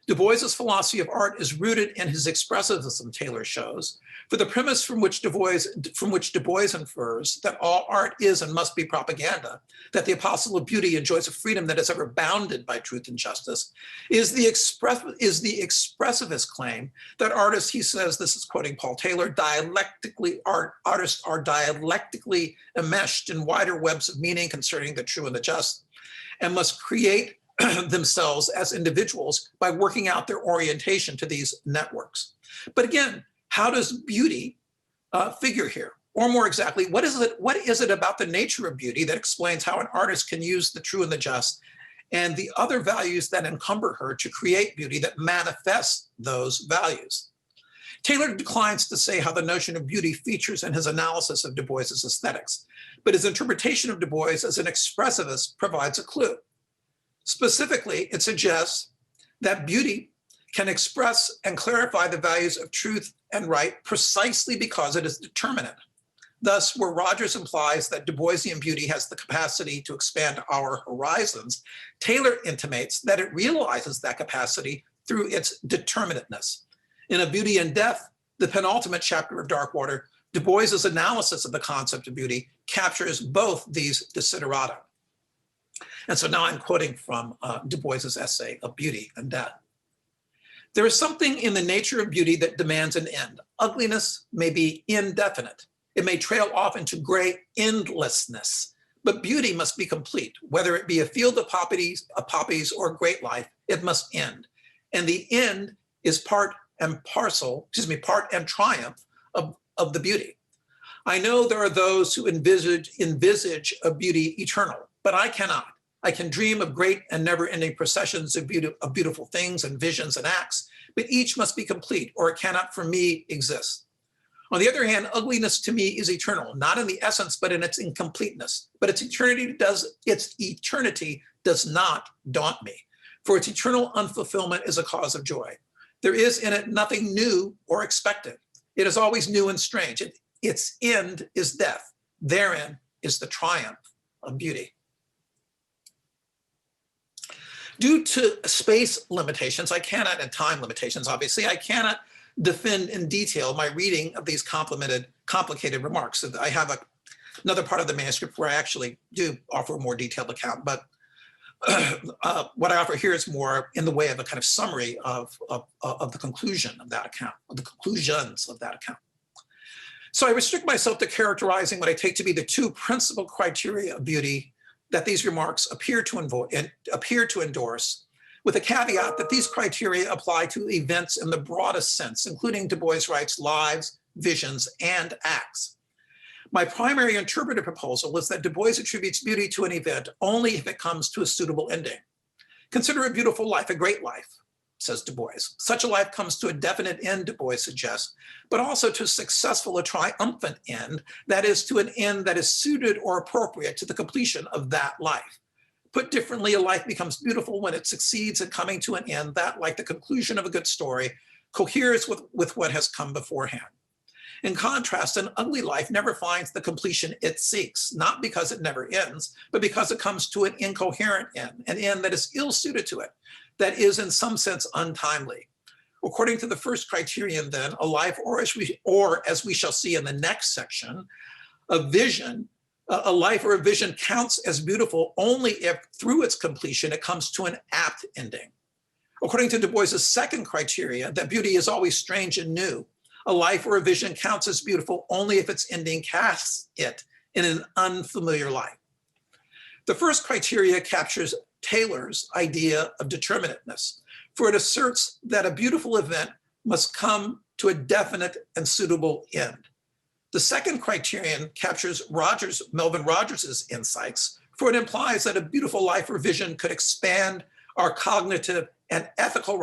Du Bois's philosophy of art is rooted in his expressivism, Taylor shows, for the premise from which Du Bois infers that all art is and must be propaganda, that the apostle of beauty enjoys a freedom that is ever bounded by truth and justice, is the expressivist claim that artists, he says, this is quoting Paul Taylor, artists are dialectically enmeshed in wider webs of meaning concerning the true and the just, and must create themselves as individuals by working out their orientation to these networks. But again, how does beauty figure here? Or more exactly, what is it about the nature of beauty that explains how an artist can use the true and the just and the other values that encumber her to create beauty that manifests those values? Taylor declines to say how the notion of beauty features in his analysis of Du Bois's aesthetics, but his interpretation of Du Bois as an expressivist provides a clue. Specifically, it suggests that beauty can express and clarify the values of truth and right precisely because it is determinate. Thus, where Rogers implies that Du Boisian beauty has the capacity to expand our horizons, Taylor intimates that it realizes that capacity through its determinateness. In A Beauty and Death, the penultimate chapter of Dark Water, Du Bois's analysis of the concept of beauty captures both these desiderata. And so now I'm quoting from Du Bois's essay of Beauty and Death. There is something in the nature of beauty that demands an end. Ugliness may be indefinite. It may trail off into gray endlessness, but beauty must be complete. Whether it be a field of poppies or a great life, it must end. And the end is part and triumph of the beauty. I know there are those who envisage a beauty eternal, but I cannot. I can dream of great and never-ending processions of beautiful things and visions and acts, but each must be complete, or it cannot for me exist. On the other hand, ugliness to me is eternal, not in the essence, but in its incompleteness. But its eternity does not daunt me, for its eternal unfulfillment is a cause of joy. There is in it nothing new or expected. It is always new and strange. Its end is death. Therein is the triumph of beauty. Due to space limitations, and time limitations, obviously, I cannot defend in detail my reading of these complicated remarks. I have another part of the manuscript where I actually do offer a more detailed account, but what I offer here is more in the way of a kind of summary of the conclusion of that account, of the conclusions of that account. So I restrict myself to characterizing what I take to be the two principal criteria of beauty that these remarks appear to endorse, with a caveat that these criteria apply to events in the broadest sense, including Du Bois writes lives, visions, and acts. My primary interpretive proposal is that Du Bois attributes beauty to an event only if it comes to a suitable ending. Consider a beautiful life, a great life, says Du Bois. Such a life comes to a definite end, Du Bois suggests, but also to successful, a triumphant end, that is, to an end that is suited or appropriate to the completion of that life. Put differently, a life becomes beautiful when it succeeds in coming to an end that, like the conclusion of a good story, coheres with what has come beforehand. In contrast, an ugly life never finds the completion it seeks, not because it never ends, but because it comes to an incoherent end, an end that is ill-suited to it, that is in some sense untimely. According to the first criterion then, a life, or as we shall see in the next section, a life or a vision counts as beautiful only if through its completion it comes to an apt ending. According to Du Bois's second criteria, that beauty is always strange and new, a life or a vision counts as beautiful only if its ending casts it in an unfamiliar light. The first criteria captures Taylor's idea of determinateness, for it asserts that a beautiful event must come to a definite and suitable end. The second criterion captures Melvin Rogers's insights, for it implies that a beautiful life or vision could expand our cognitive and ethical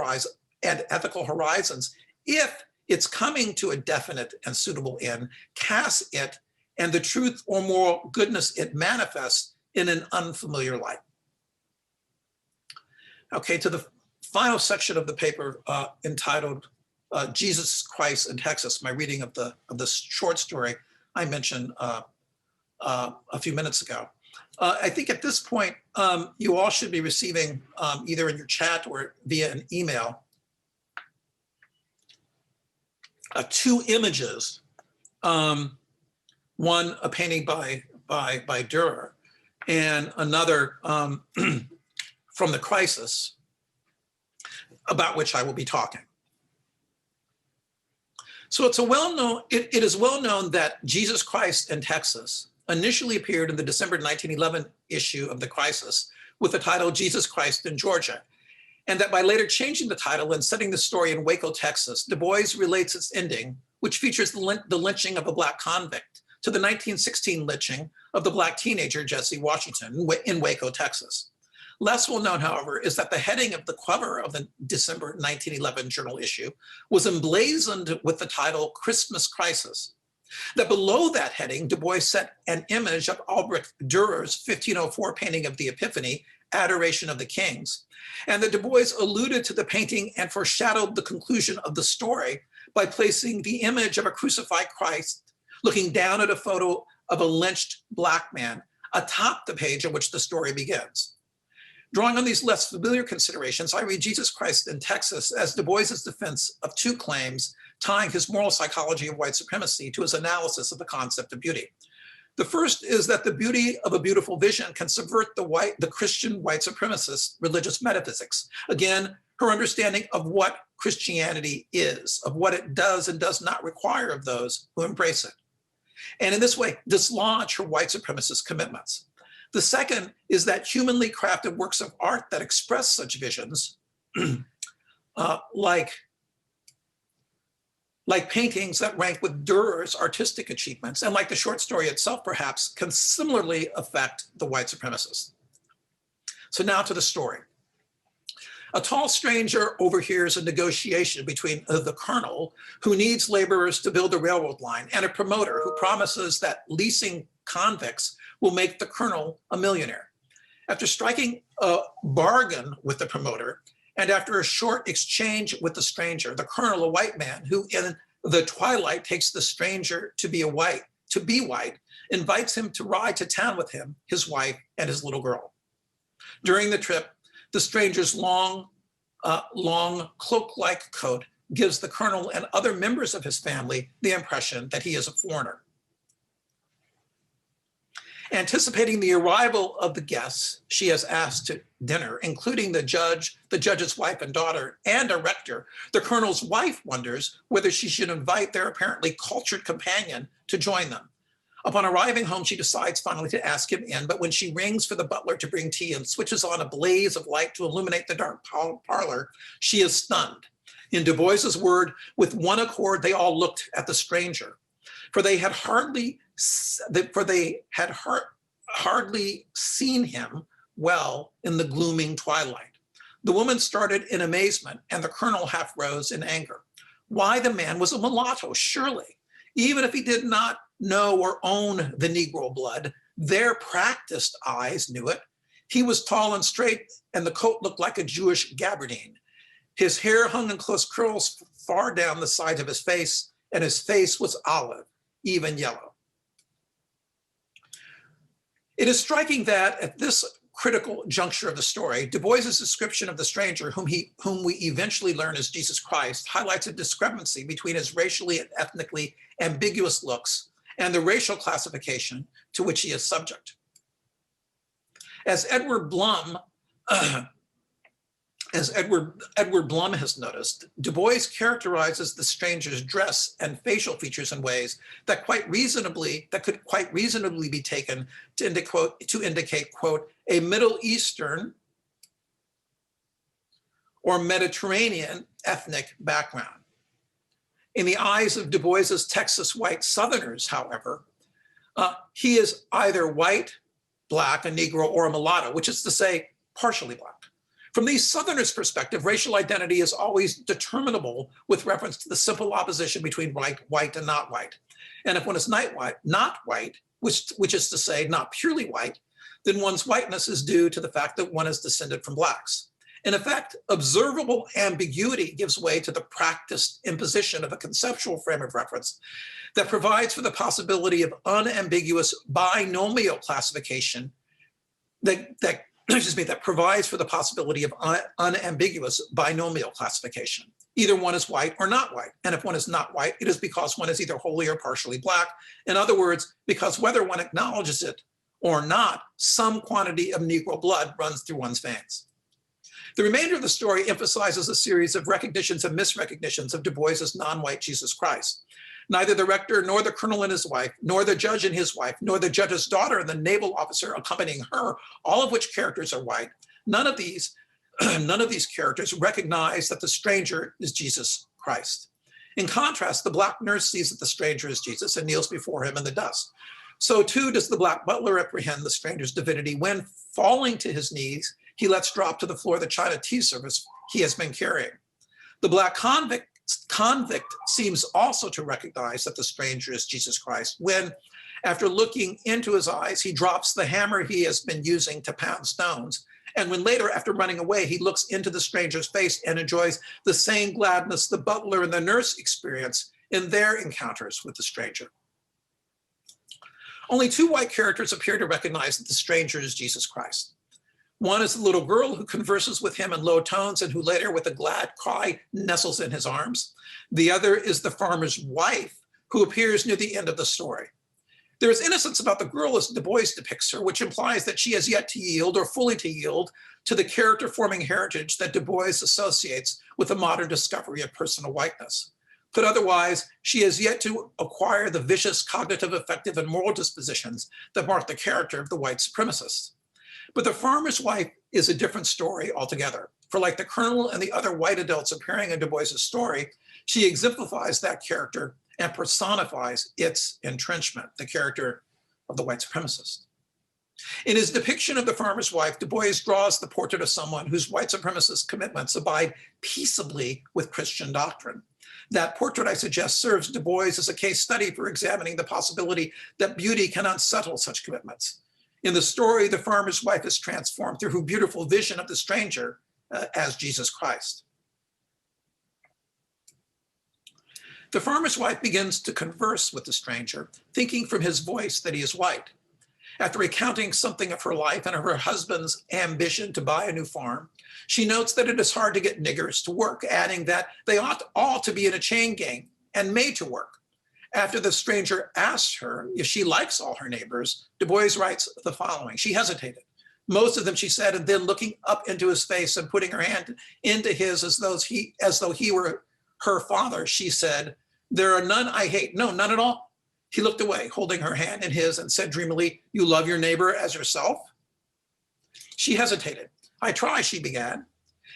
horizons if its coming to a definite and suitable end casts it and the truth or moral goodness it manifests in an unfamiliar light. Okay, to the final section of the paper entitled Jesus Christ in Texas, my reading of the short story I mentioned a few minutes ago. I think at this point, you all should be receiving either in your chat or via an email two images, one a painting by Dürer and another from the Crisis, about which I will be talking. So it is well known that Jesus Christ in Texas initially appeared in the December 1911 issue of the Crisis with the title Jesus Christ in Georgia, and that by later changing the title and setting the story in Waco, Texas, Du Bois relates its ending, which features the lynching of a Black convict, to the 1916 lynching of the Black teenager Jesse Washington in Waco, Texas. Less well known, however, is that the heading of the cover of the December 1911 journal issue was emblazoned with the title Christmas Crisis. That below that heading, Du Bois set an image of Albrecht Dürer's 1504 painting of the Epiphany, Adoration of the Kings, and that Du Bois alluded to the painting and foreshadowed the conclusion of the story by placing the image of a crucified Christ looking down at a photo of a lynched Black man atop the page on which the story begins. Drawing on these less familiar considerations, I read Jesus Christ in Texas as Du Bois's defense of two claims, tying his moral psychology of white supremacy to his analysis of the concept of beauty. The first is that the beauty of a beautiful vision can subvert the Christian white supremacist religious metaphysics. Again, her understanding of what Christianity is, of what it does and does not require of those who embrace it. And in this way, dislodge her white supremacist commitments. The second is that humanly crafted works of art that express such visions, like paintings that rank with Dürer's artistic achievements, and like the short story itself, perhaps, can similarly affect the white supremacists. So now to the story. A tall stranger overhears a negotiation between the colonel, who needs laborers to build a railroad line, and a promoter who promises that leasing convicts will make the colonel a millionaire. After striking a bargain with the promoter, and after a short exchange with the stranger, the colonel, a white man who in the twilight takes the stranger to be white, invites him to ride to town with him, his wife, and his little girl. During the trip, the stranger's long cloak-like coat gives the colonel and other members of his family the impression that he is a foreigner. Anticipating the arrival of the guests she has asked to dinner, including the judge, the judge's wife and daughter, and a rector, the colonel's wife wonders whether she should invite their apparently cultured companion to join them. Upon arriving home, she decides finally to ask him in, but when she rings for the butler to bring tea and switches on a blaze of light to illuminate the dark parlor, she is stunned. In Du Bois's word, with one accord, they all looked at the stranger, for they had hardly seen him well in the glooming twilight. The woman started in amazement, and the colonel half rose in anger. Why, the man was a mulatto, surely. Even if he did not know or own the Negro blood, their practiced eyes knew it. He was tall and straight, and the coat looked like a Jewish gabardine. His hair hung in close curls far down the sides of his face, and his face was olive, even yellow. It is striking that at this critical juncture of the story, Du Bois's description of the stranger, whom we eventually learn is Jesus Christ, highlights a discrepancy between his racially and ethnically ambiguous looks and the racial classification to which he is subject. As Edward Blum has noticed, Du Bois characterizes the stranger's dress and facial features in ways that could quite reasonably be taken to indicate, quote, a Middle Eastern or Mediterranean ethnic background. In the eyes of Du Bois's Texas white Southerners, however, he is either white, black, a Negro, or a mulatto, which is to say, partially black. From these Southerners' perspective, racial identity is always determinable with reference to the simple opposition between white and not white. And if one is not white, which is to say not purely white, then one's whiteness is due to the fact that one is descended from blacks. In effect, observable ambiguity gives way to the practiced imposition of a conceptual frame of reference that provides for the possibility of unambiguous binomial classification that provides for the possibility of unambiguous binomial classification. Either one is white or not white. And if one is not white, it is because one is either wholly or partially black. In other words, because whether one acknowledges it or not, some quantity of Negro blood runs through one's veins. The remainder of the story emphasizes a series of recognitions and misrecognitions of Du Bois's non-white Jesus Christ. Neither the rector, nor the colonel and his wife, nor the judge and his wife, nor the judge's daughter and the naval officer accompanying her, all of which characters are white, none of these characters recognize that the stranger is Jesus Christ. In contrast, the black nurse sees that the stranger is Jesus and kneels before him in the dust. So too does the black butler apprehend the stranger's divinity when, falling to his knees, he lets drop to the floor the china tea service he has been carrying. The black convict seems also to recognize that the stranger is Jesus Christ when, after looking into his eyes, he drops the hammer he has been using to pound stones. And when later, after running away, he looks into the stranger's face and enjoys the same gladness the butler and the nurse experience in their encounters with the stranger. Only two white characters appear to recognize that the stranger is Jesus Christ. One is the little girl who converses with him in low tones and who later, with a glad cry, nestles in his arms. The other is the farmer's wife, who appears near the end of the story. There is innocence about the girl as Du Bois depicts her, which implies that she has yet to yield or fully to yield to the character-forming heritage that Du Bois associates with the modern discovery of personal whiteness. Put otherwise, she has yet to acquire the vicious cognitive, affective, and moral dispositions that mark the character of the white supremacist. But the farmer's wife is a different story altogether. For like the colonel and the other white adults appearing in Du Bois's story, she exemplifies that character and personifies its entrenchment, the character of the white supremacist. In his depiction of the farmer's wife, Du Bois draws the portrait of someone whose white supremacist commitments abide peaceably with Christian doctrine. That portrait, I suggest, serves Du Bois as a case study for examining the possibility that beauty can unsettle such commitments. In the story, the farmer's wife is transformed through her beautiful vision of the stranger as Jesus Christ. The farmer's wife begins to converse with the stranger, thinking from his voice that he is white. After recounting something of her life and of her husband's ambition to buy a new farm, she notes that it is hard to get niggers to work, adding that they ought all to be in a chain gang and made to work. After the stranger asks her if she likes all her neighbors, Du Bois writes the following. She hesitated. Most of them, she said, and then looking up into his face and putting her hand into his as though he were her father, she said, "There are none I hate." No, none at all. He looked away, holding her hand in his, and said dreamily, "You love your neighbor as yourself?" She hesitated. "I try," she began.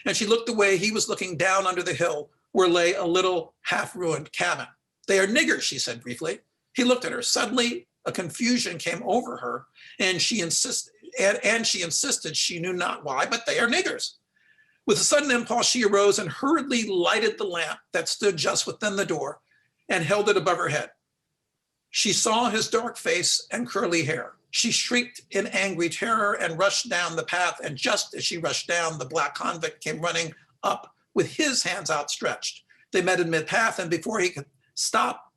And she looked the way he was looking down under the hill where lay a little half-ruined cabin. "They are niggers," she said briefly. He looked at her. Suddenly, a confusion came over her, and she insisted she knew not why, but they are niggers. With a sudden impulse, she arose and hurriedly lighted the lamp that stood just within the door and held it above her head. She saw his dark face and curly hair. She shrieked in angry terror and rushed down the path. And just as she rushed down, the black convict came running up with his hands outstretched. They met in mid-path, and before he could stop,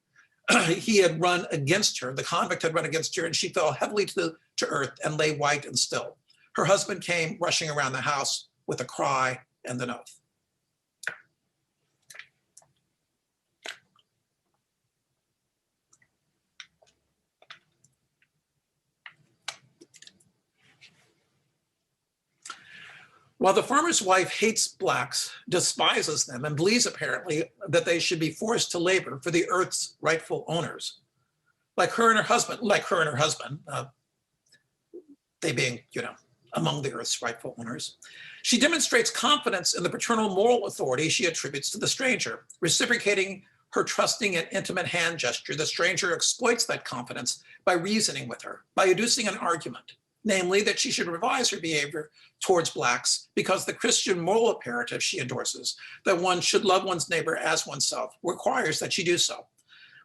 he had run against her. The convict had run against her, and she fell heavily to earth and lay white and still. Her husband came rushing around the house with a cry and an oath. While the farmer's wife hates blacks, despises them, and believes apparently that they should be forced to labor for the earth's rightful owners, like her and her husband, they being, among the earth's rightful owners, she demonstrates confidence in the paternal moral authority she attributes to the stranger. Reciprocating her trusting and intimate hand gesture, the stranger exploits that confidence by reasoning with her, by adducing an argument, namely that she should revise her behavior towards blacks because the Christian moral imperative she endorses, that one should love one's neighbor as oneself, requires that she do so.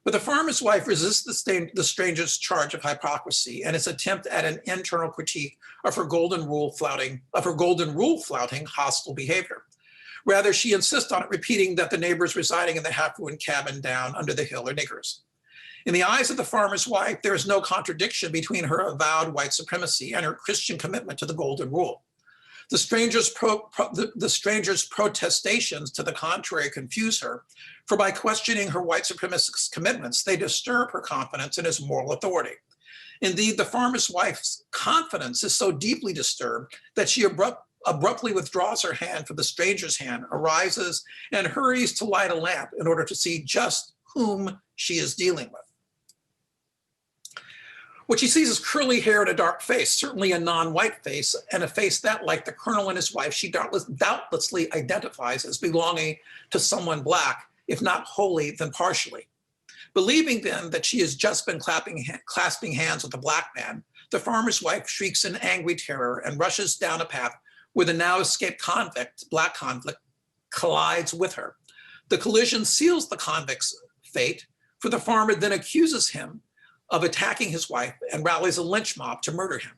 But the farmer's wife resists the stranger's charge of hypocrisy and its attempt at an internal critique of her golden rule flouting hostile behavior. Rather, she insists on it, repeating that the neighbors residing in the half-ruined cabin down under the hill are niggers. In the eyes of the farmer's wife, there is no contradiction between her avowed white supremacy and her Christian commitment to the golden rule. The stranger's protestations to the contrary confuse her, for by questioning her white supremacist commitments, they disturb her confidence in his moral authority. Indeed, the farmer's wife's confidence is so deeply disturbed that she abruptly withdraws her hand from the stranger's hand, arises, and hurries to light a lamp in order to see just whom she is dealing with. What she sees is curly hair and a dark face, certainly a non-white face, and a face that, like the colonel and his wife, she doubtlessly identifies as belonging to someone black, if not wholly, then partially. Believing then that she has just been clasping hands with a black man, the farmer's wife shrieks in angry terror and rushes down a path where the now escaped black convict, collides with her. The collision seals the convict's fate, for the farmer then accuses him of attacking his wife and rallies a lynch mob to murder him.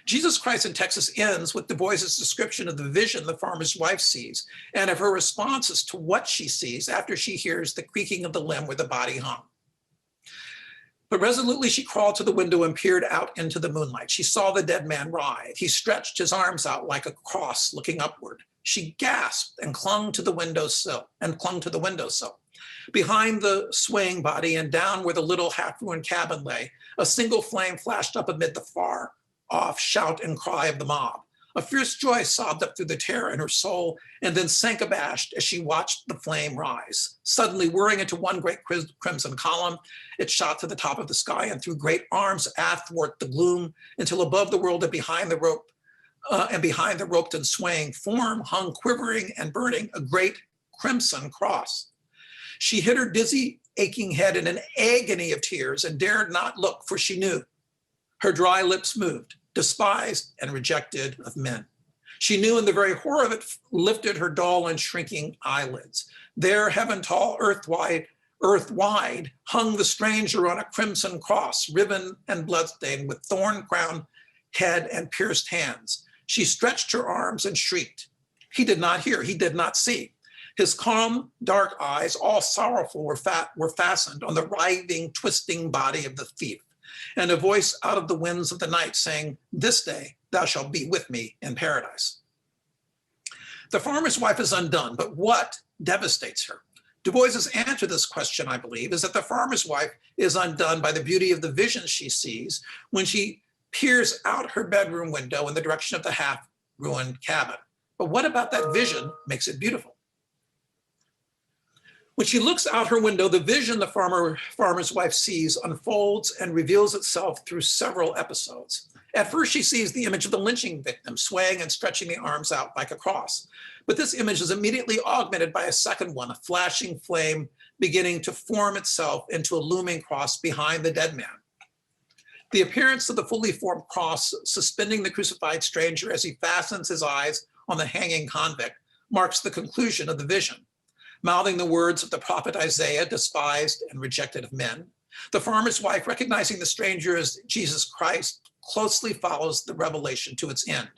Jesus Christ in Texas ends with Du Bois's description of the vision the farmer's wife sees and of her responses to what she sees after she hears the creaking of the limb where the body hung. But resolutely she crawled to the window and peered out into the moonlight. She saw the dead man writhe. He stretched his arms out like a cross looking upward. She gasped and clung to the windowsill. Behind the swaying body and down where the little half-ruined cabin lay, a single flame flashed up amid the far-off shout and cry of the mob. A fierce joy sobbed up through the terror in her soul and then sank abashed as she watched the flame rise. Suddenly whirring into one great crimson column, it shot to the top of the sky and threw great arms athwart the gloom until above the world and behind the roped and swaying form hung quivering and burning a great crimson cross. She hid her dizzy, aching head in an agony of tears and dared not look, for she knew Her dry lips moved, despised and rejected of men. She knew in the very horror of it, lifted her dull and shrinking eyelids. There, heaven tall, earth wide, hung the stranger on a crimson cross, riven and bloodstained, with thorn-crowned head and pierced hands. She stretched her arms and shrieked. He did not hear, he did not see. His calm, dark eyes, all sorrowful, were fastened on the writhing, twisting body of the thief, and a voice out of the winds of the night saying, "This day thou shalt be with me in paradise." The farmer's wife is undone, but what devastates her? Du Bois's answer to this question, I believe, is that the farmer's wife is undone by the beauty of the vision she sees when she peers out her bedroom window in the direction of the half-ruined cabin. But what about that vision makes it beautiful? When she looks out her window, the vision the farmer's wife sees unfolds and reveals itself through several episodes. At first, she sees the image of the lynching victim swaying and stretching the arms out like a cross. But this image is immediately augmented by a second one, a flashing flame beginning to form itself into a looming cross behind the dead man. The appearance of the fully formed cross suspending the crucified stranger as he fastens his eyes on the hanging convict marks the conclusion of the vision. Mouthing the words of the prophet Isaiah, despised and rejected of men, the farmer's wife, recognizing the stranger as Jesus Christ, closely follows the revelation to its end.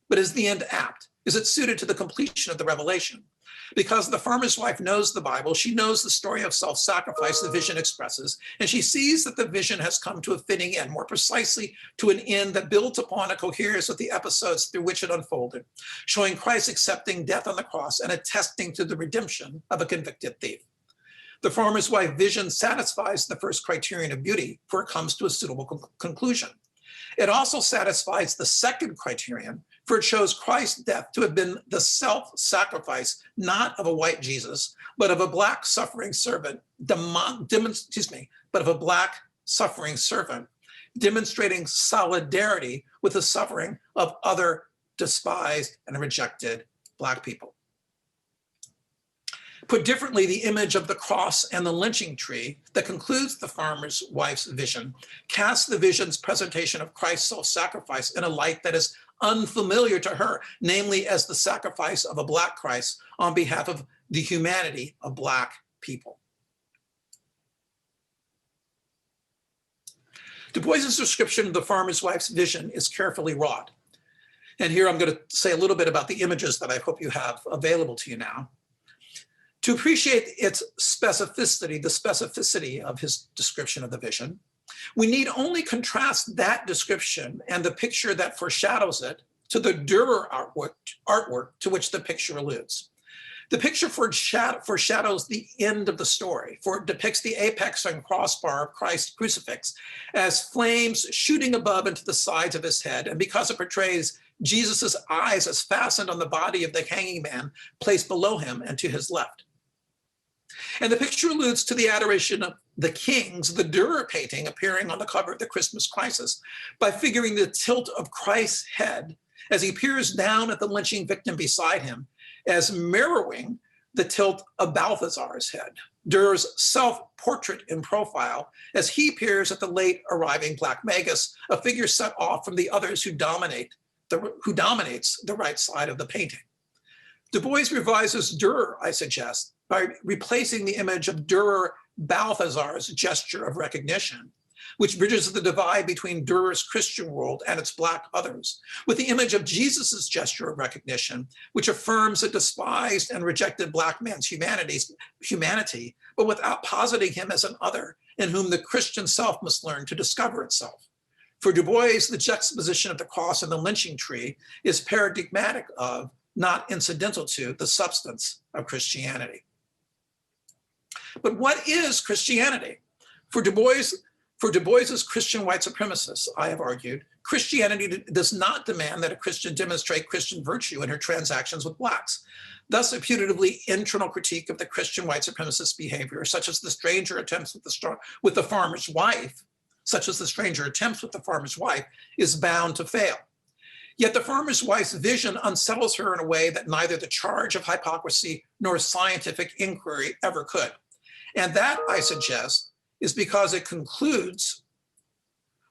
But is the end apt? Is it suited to the completion of the revelation? Because the farmer's wife knows the Bible, she knows the story of self-sacrifice the vision expresses, and she sees that the vision has come to a fitting end, more precisely to an end that builds upon and coheres with the episodes through which it unfolded, showing Christ accepting death on the cross and attesting to the redemption of a convicted thief. The farmer's wife vision satisfies the first criterion of beauty, for it comes to a suitable conclusion. It also satisfies the second criterion, for it shows Christ's death to have been the self-sacrifice, not of a white Jesus, but of a black suffering servant, demonstrating solidarity with the suffering of other despised and rejected Black people. Put differently, the image of the cross and the lynching tree that concludes the farmer's wife's vision casts the vision's presentation of Christ's self-sacrifice in a light that is unfamiliar to her, namely as the sacrifice of a Black Christ on behalf of the humanity of Black people. Du Bois's description of the farmer's wife's vision is carefully wrought. And here I'm going to say a little bit about the images that I hope you have available to you now. To appreciate its specificity, the specificity of his description of the vision, we need only contrast that description and the picture that foreshadows it to the Dürer artwork to which the picture alludes. The picture foreshadows the end of the story, for it depicts the apex and crossbar of Christ's crucifix as flames shooting above into the sides of his head, and because it portrays Jesus's eyes as fastened on the body of the hanging man placed below him and to his left. And the picture alludes to the adoration of the kings, the Dürer painting appearing on the cover of the Christmas Crisis, by figuring the tilt of Christ's head as he peers down at the lynching victim beside him, as mirroring the tilt of Balthazar's head, Dürer's self-portrait in profile, as he peers at the late arriving Black Magus, a figure set off from the others who dominates the right side of the painting. Du Bois revises Dürer, I suggest, by replacing the image of Dürer Balthazar's gesture of recognition, which bridges the divide between Dürer's Christian world and its Black others, with the image of Jesus's gesture of recognition, which affirms a despised and rejected Black man's humanity, but without positing him as an other in whom the Christian self must learn to discover itself. For Du Bois, the juxtaposition of the cross and the lynching tree is paradigmatic of, not incidental to, the substance of Christianity. But what is Christianity? For Du Bois's Christian white supremacists, I have argued, Christianity does not demand that a Christian demonstrate Christian virtue in her transactions with Blacks. Thus, a putatively internal critique of the Christian white supremacist behavior, such as the stranger attempts with the farmer's wife, is bound to fail. Yet the farmer's wife's vision unsettles her in a way that neither the charge of hypocrisy nor scientific inquiry ever could. And that, I suggest, is because it concludes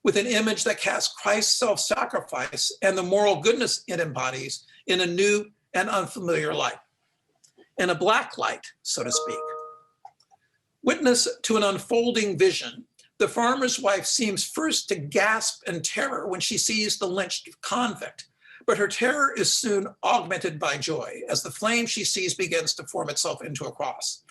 with an image that casts Christ's self-sacrifice and the moral goodness it embodies in a new and unfamiliar light, in a black light, so to speak. Witness to an unfolding vision, the farmer's wife seems first to gasp in terror when she sees the lynched convict, but her terror is soon augmented by joy as the flame she sees begins to form itself into a cross.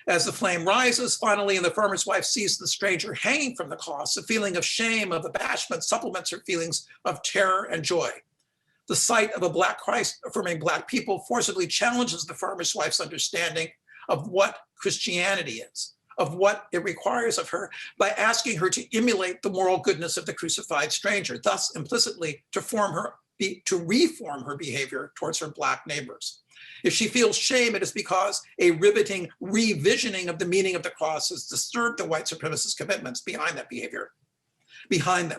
As the flame rises, finally, and the farmer's wife sees the stranger hanging from the cross, a feeling of shame, of abashment supplements her feelings of terror and joy. The sight of a Black Christ affirming Black people forcibly challenges the farmer's wife's understanding of what Christianity is, of what it requires of her, by asking her to emulate the moral goodness of the crucified stranger, thus implicitly to reform her behavior towards her Black neighbors. If she feels shame, it is because a riveting revisioning of the meaning of the cross has disturbed the white supremacist commitments behind that behavior. Within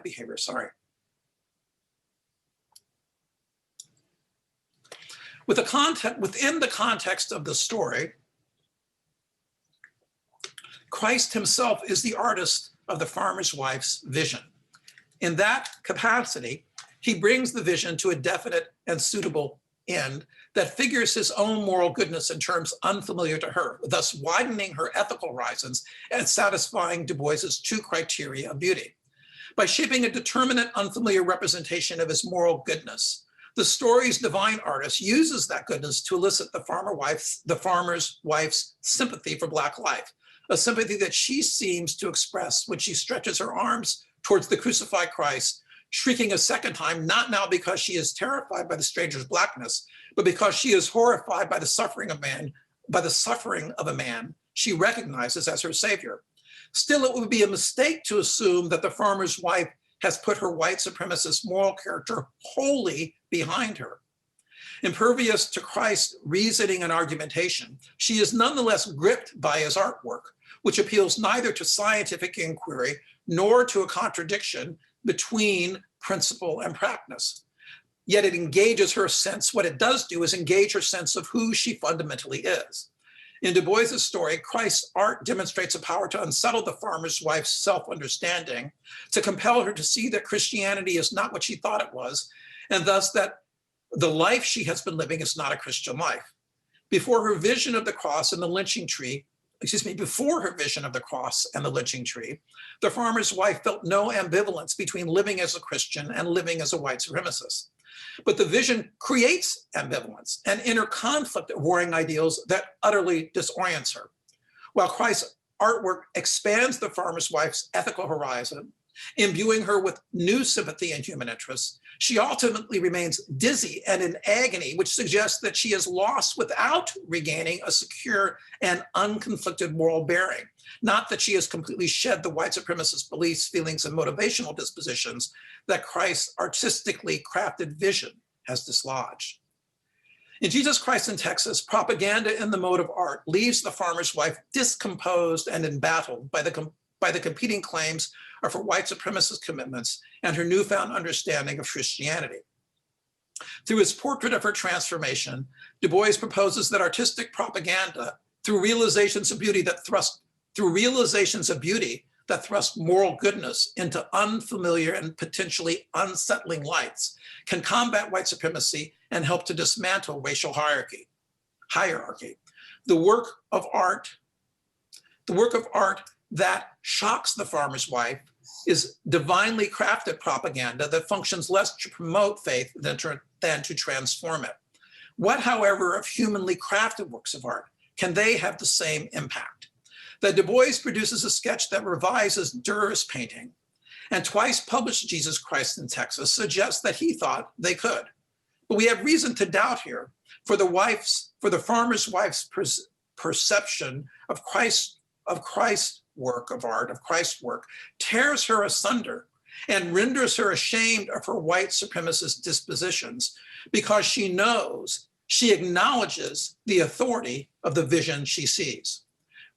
the context of the story, Christ himself is the artist of the farmer's wife's vision. In that capacity, he brings the vision to a definite and suitable end that figures his own moral goodness in terms unfamiliar to her, thus widening her ethical horizons and satisfying Du Bois's two criteria of beauty. By shaping a determinate, unfamiliar representation of his moral goodness, the story's divine artist uses that goodness to elicit the farmer's wife's sympathy for Black life, a sympathy that she seems to express when she stretches her arms towards the crucified Christ, shrieking a second time, not now because she is terrified by the stranger's Blackness, but because she is horrified by the suffering of a man she recognizes as her savior. Still, it would be a mistake to assume that the farmer's wife has put her white supremacist moral character wholly behind her. Impervious to Christ's reasoning and argumentation, she is nonetheless gripped by his artwork, which appeals neither to scientific inquiry nor to a contradiction between principle and practice. Yet it engages her sense, what it does do is engage her sense of who she fundamentally is. In Du Bois's story, Christ's art demonstrates a power to unsettle the farmer's wife's self-understanding, to compel her to see that Christianity is not what she thought it was, and thus that the life she has been living is not a Christian life. Before her vision of the cross and the lynching tree, the farmer's wife felt no ambivalence between living as a Christian and living as a white supremacist. But the vision creates ambivalence, an inner conflict of warring ideals that utterly disorients her. While Christ's artwork expands the farmer's wife's ethical horizon, imbuing her with new sympathy and human interests, she ultimately remains dizzy and in agony, which suggests that she is lost without regaining a secure and unconflicted moral bearing. Not that she has completely shed the white supremacist beliefs, feelings, and motivational dispositions that Christ's artistically crafted vision has dislodged. In Jesus Christ in Texas, propaganda in the mode of art leaves the farmer's wife discomposed and embattled by the competing claims of her white supremacist commitments and her newfound understanding of Christianity. Through his portrait of her transformation, Du Bois proposes that artistic propaganda, through realizations of beauty that thrust moral goodness into unfamiliar and potentially unsettling lights, can combat white supremacy and help to dismantle racial hierarchy. The work of art that shocks the farmer's wife is divinely crafted propaganda that functions less to promote faith than to transform it. What, however, of humanly crafted works of art can they have the same impact? That Du Bois produces a sketch that revises Durer's painting and twice published Jesus Christ in Texas suggests that he thought they could. But we have reason to doubt here, for the farmer's wife's perception of Christ's work of art, of Christ's work, tears her asunder and renders her ashamed of her white supremacist dispositions because she acknowledges the authority of the vision she sees.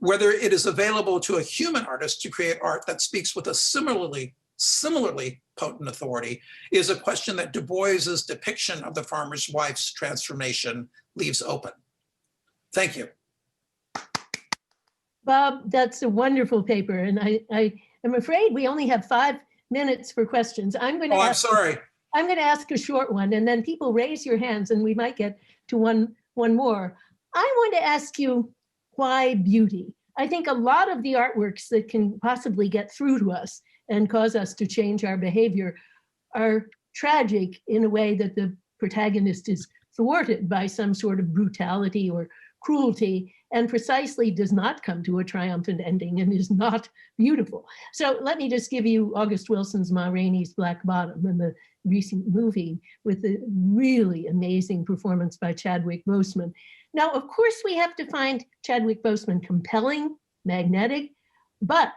Whether it is available to a human artist to create art that speaks with a similarly potent authority is a question that Du Bois's depiction of the farmer's wife's transformation leaves open. Thank you. Bob, that's a wonderful paper. And I am afraid we only have 5 minutes for questions. I'm going to I'm sorry. I'm going to ask a short one, and then people raise your hands, and we might get to one more. I want to ask you, why beauty? I think a lot of the artworks that can possibly get through to us and cause us to change our behavior are tragic in a way that the protagonist is thwarted by some sort of brutality or cruelty, and precisely does not come to a triumphant ending and is not beautiful. So let me just give you August Wilson's Ma Rainey's Black Bottom and the recent movie with the really amazing performance by Chadwick Boseman. Now, of course, we have to find Chadwick Boseman compelling, magnetic, but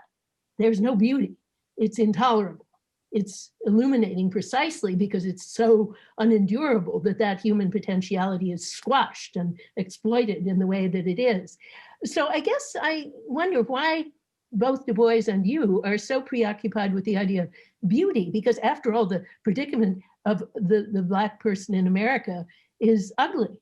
there's no beauty. It's intolerable. It's illuminating precisely because it's so unendurable that human potentiality is squashed and exploited in the way that it is. So I guess I wonder why both Du Bois and you are so preoccupied with the idea of beauty, because after all, the predicament of the Black person in America is ugly.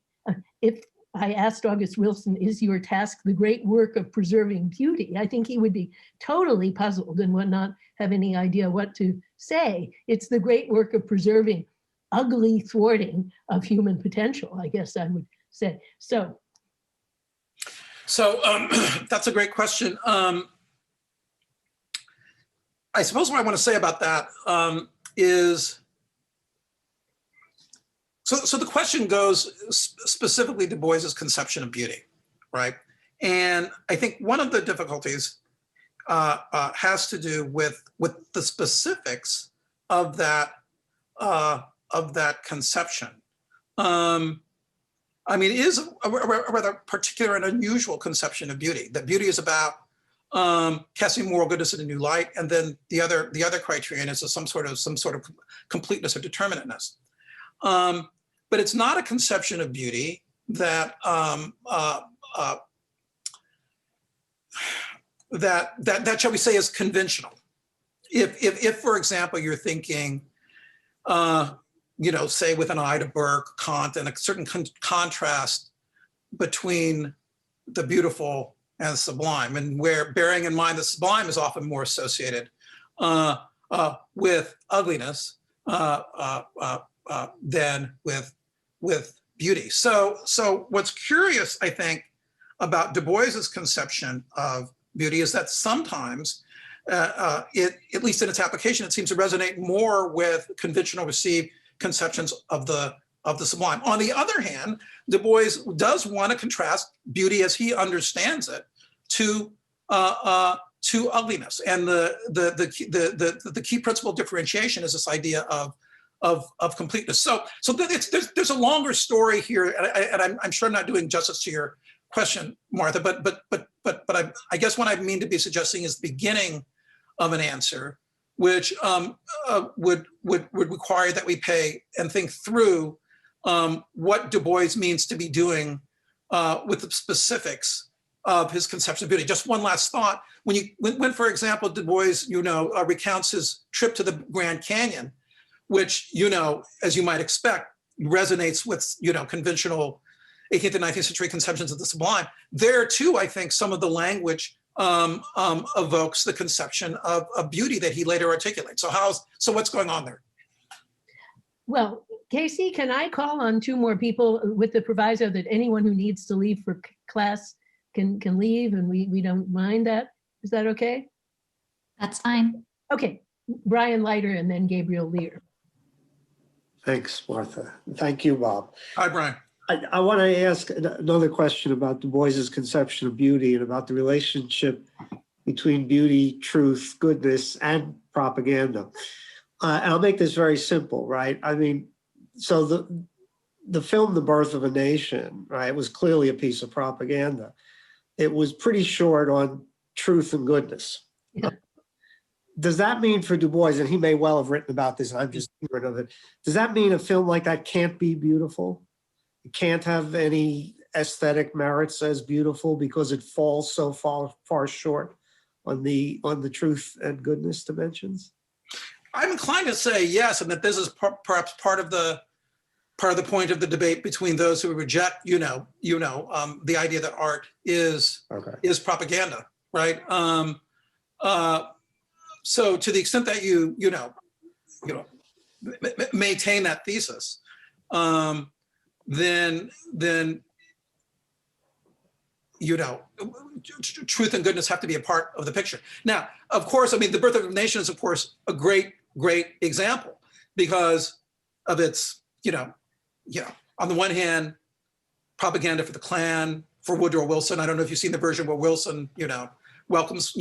If I asked August Wilson, is your task the great work of preserving beauty? I think he would be totally puzzled and would not have any idea what to say. It's the great work of preserving ugly thwarting of human potential, I guess I would say. So that's a great question. I suppose what I want to say about that is, so the question goes specifically to Du Bois's conception of beauty, right? And I think one of the difficulties has to do with the specifics of that conception. I mean, it is a rather particular and unusual conception of beauty. That beauty is about casting moral goodness in a new light, and then the other criterion is some sort of completeness or determinateness. But it's not a conception of beauty that that shall we say is conventional. If for example you're thinking, say with an eye to Burke, Kant, and a certain contrast between the beautiful and the sublime, and where bearing in mind the sublime is often more associated with ugliness than with beauty. So what's curious, I think, about Du Bois's conception of beauty is that sometimes, at least in its application, it seems to resonate more with conventional received conceptions of the sublime. On the other hand, Du Bois does want to contrast beauty as he understands it to ugliness, and the key principle differentiation is this idea of completeness. So there's a longer story here, and I'm sure I'm not doing justice to your question, Martha, but I guess what I mean to be suggesting is the beginning of an answer, which would require that we pay and think through what Du Bois means to be doing with the specifics of his conception of beauty. Just one last thought: when for example Du Bois, recounts his trip to the Grand Canyon, which as you might expect resonates with conventional 18th and 19th century conceptions of the sublime. There too, I think some of the language evokes the conception of beauty that he later articulates. So what's going on there? Well, Casey, can I call on two more people with the proviso that anyone who needs to leave for class can leave, and we don't mind that? Is that okay? That's fine. Okay, Brian Leiter and then Gabriel Lear. Thanks, Martha. Thank you, Bob. Hi, Brian. I want to ask another question about Du Bois's conception of beauty and about the relationship between beauty, truth, goodness, and propaganda. And I'll make this very simple, right? I mean, so the film The Birth of a Nation, right, was clearly a piece of propaganda. It was pretty short on truth and goodness. Yeah. Does that mean for Du Bois, and he may well have written about this, I'm just ignorant of it, does that mean a film like that can't be beautiful? It can't have any aesthetic merits as beautiful because it falls so far short on the truth and goodness dimensions? I'm inclined to say yes, and that this is perhaps part of the point of the debate between those who reject, the idea that art is propaganda, right? so to the extent that you maintain that thesis, then truth and goodness have to be a part of the picture. Now, of course, I mean, The Birth of a Nation is, of course, a great example because of its, on the one hand, propaganda for the Klan, for Woodrow Wilson. I don't know if you've seen the version where Wilson, welcomes,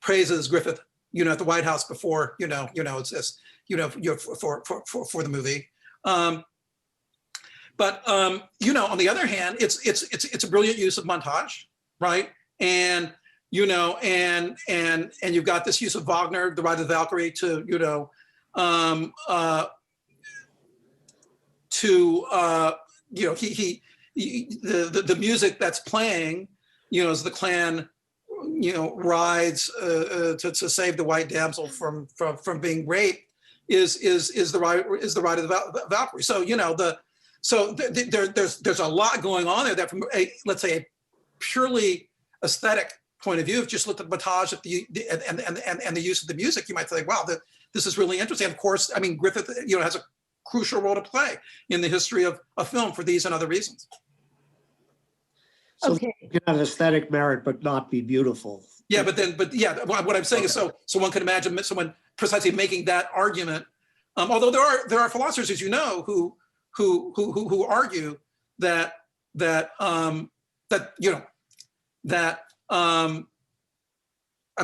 praises Griffith, at the White House before, it's this, for the movie. But on the other hand, it's a brilliant use of montage, right? And you've got this use of Wagner, the Ride of the Valkyrie, to the music that's playing, as the Klan, rides to save the white damsel from being raped, is the ride of the Valkyrie. So there's a lot going on there that, from let's say a purely aesthetic point of view, if you just looked at the montage and the use of the music, you might think, wow, this is really interesting. Of course, I mean, Griffith, has a crucial role to play in the history of film for these and other reasons. So Okay. you can have aesthetic merit, but not be beautiful. Yeah, but what I'm saying is, so one can imagine someone precisely making that argument. Although there are philosophers, as you know, who argue that I'm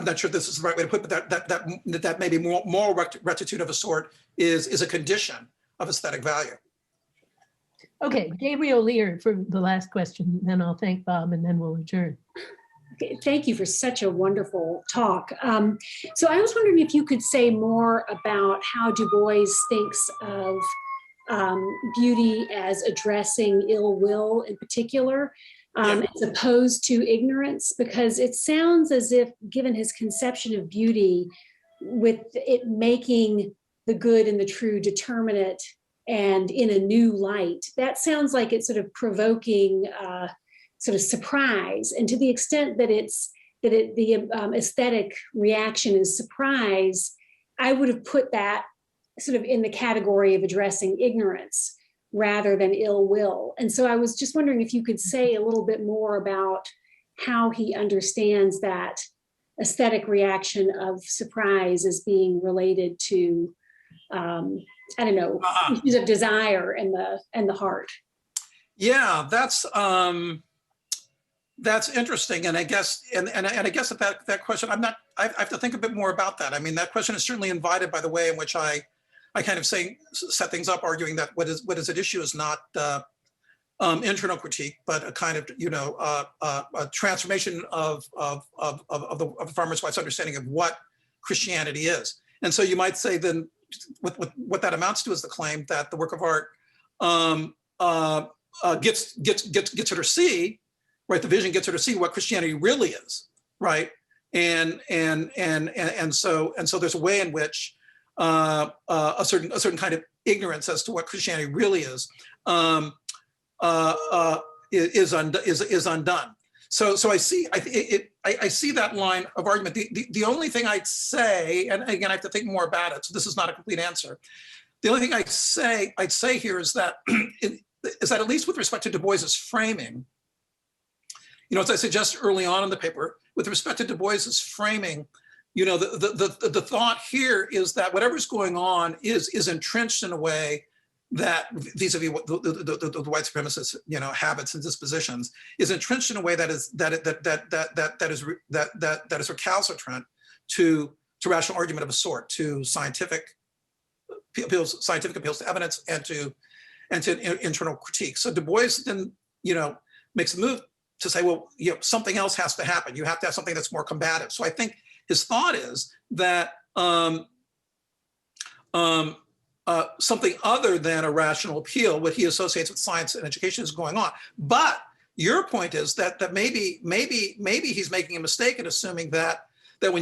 not sure if this is the right way to put it, but that maybe moral rectitude of a sort is a condition of aesthetic value. Okay, Gabriel Lear for the last question, then I'll thank Bob and then we'll adjourn. Okay, thank you for such a wonderful talk. So I was wondering if you could say more about how Du Bois thinks of beauty as addressing ill will in particular, as opposed to ignorance, because it sounds as if, given his conception of beauty, with it making the good and the true determinate and in a new light, that sounds like it's sort of provoking sort of surprise. And to the extent that the aesthetic reaction is surprise, I would have put that sort of in the category of addressing ignorance rather than ill will. And so I was just wondering if you could say a little bit more about how he understands that aesthetic reaction of surprise as being related to, I don't know, issues of desire and the heart. Yeah, that's interesting, and I guess I guess that question, I have to think a bit more about that. I mean, that question is certainly invited by the way in which I kind of set things up, arguing that what is at issue is not internal critique, but a kind of a transformation of the farmer's wife's understanding of what Christianity is. And so you might say then, what that amounts to is the claim that the work of art gets her to see, right? The vision gets her to see what Christianity really is, right? And so there's a way in which a certain kind of ignorance as to what Christianity really is undone. So I see that line of argument. The only thing I'd say, and again I have to think more about it, so this is not a complete answer. The only thing I'd say here is that at least with respect to Du Bois's framing, as I suggest early on in the paper, with respect to Du Bois's framing, the thought here is that whatever's going on is entrenched in a way that vis-a-vis what the white supremacist habits and dispositions is entrenched in a way that is recalcitrant to rational argument of a sort, to scientific appeals to evidence, and to internal critique. So Du Bois then makes the move to say, well, something else has to happen. You have to have something that's more combative. So I think his thought is that something other than a rational appeal, what he associates with science and education, is going on. But your point is that maybe he's making a mistake in assuming that the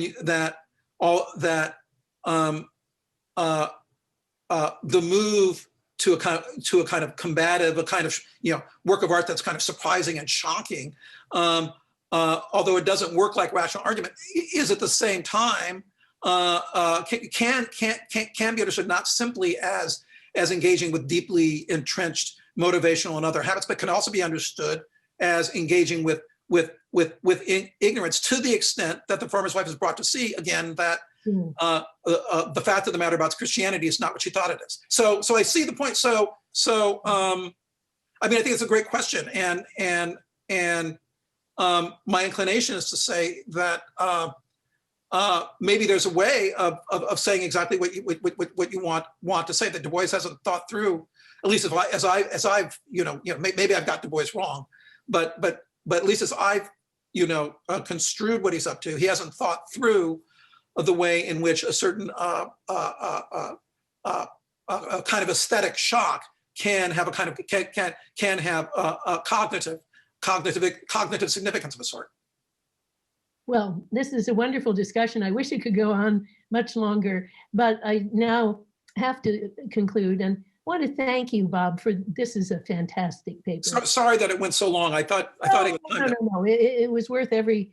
move to a kind of combative, a kind of work of art that's kind of surprising and shocking, although it doesn't work like rational argument, is at the same time can be understood not simply as engaging with deeply entrenched motivational and other habits, but can also be understood as engaging with ignorance, to the extent that the farmer's wife is brought to see again that the fact of the matter about Christianity is not what she thought it is. So I see the point. I mean, I think it's a great question, and my inclination is to say that maybe there's a way of saying exactly what you want to say, that Du Bois hasn't thought through, at least as I've maybe I've got Du Bois wrong, but at least as I've construed what he's up to, he hasn't thought through the way in which a certain kind of aesthetic shock can have a kind of can have a cognitive significance of a sort. Well, this is a wonderful discussion. I wish it could go on much longer, but I now have to conclude and want to thank you, Bob, for this is a fantastic paper. Sorry that it went so long. I thought it was no. It was worth every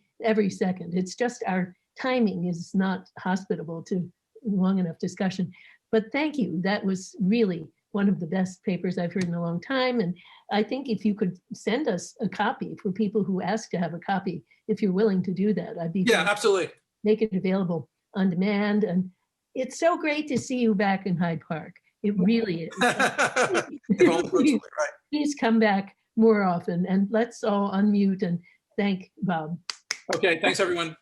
second. It's just our timing is not hospitable to long enough discussion. But thank you. That was really one of the best papers I've heard in a long time. And I think if you could send us a copy for people who ask to have a copy, if you're willing to do that, I'd be absolutely. Make it available on demand. And it's so great to see you back in Hyde Park. It really is. Please come back more often, and let's all unmute and thank Bob. Okay, thanks everyone.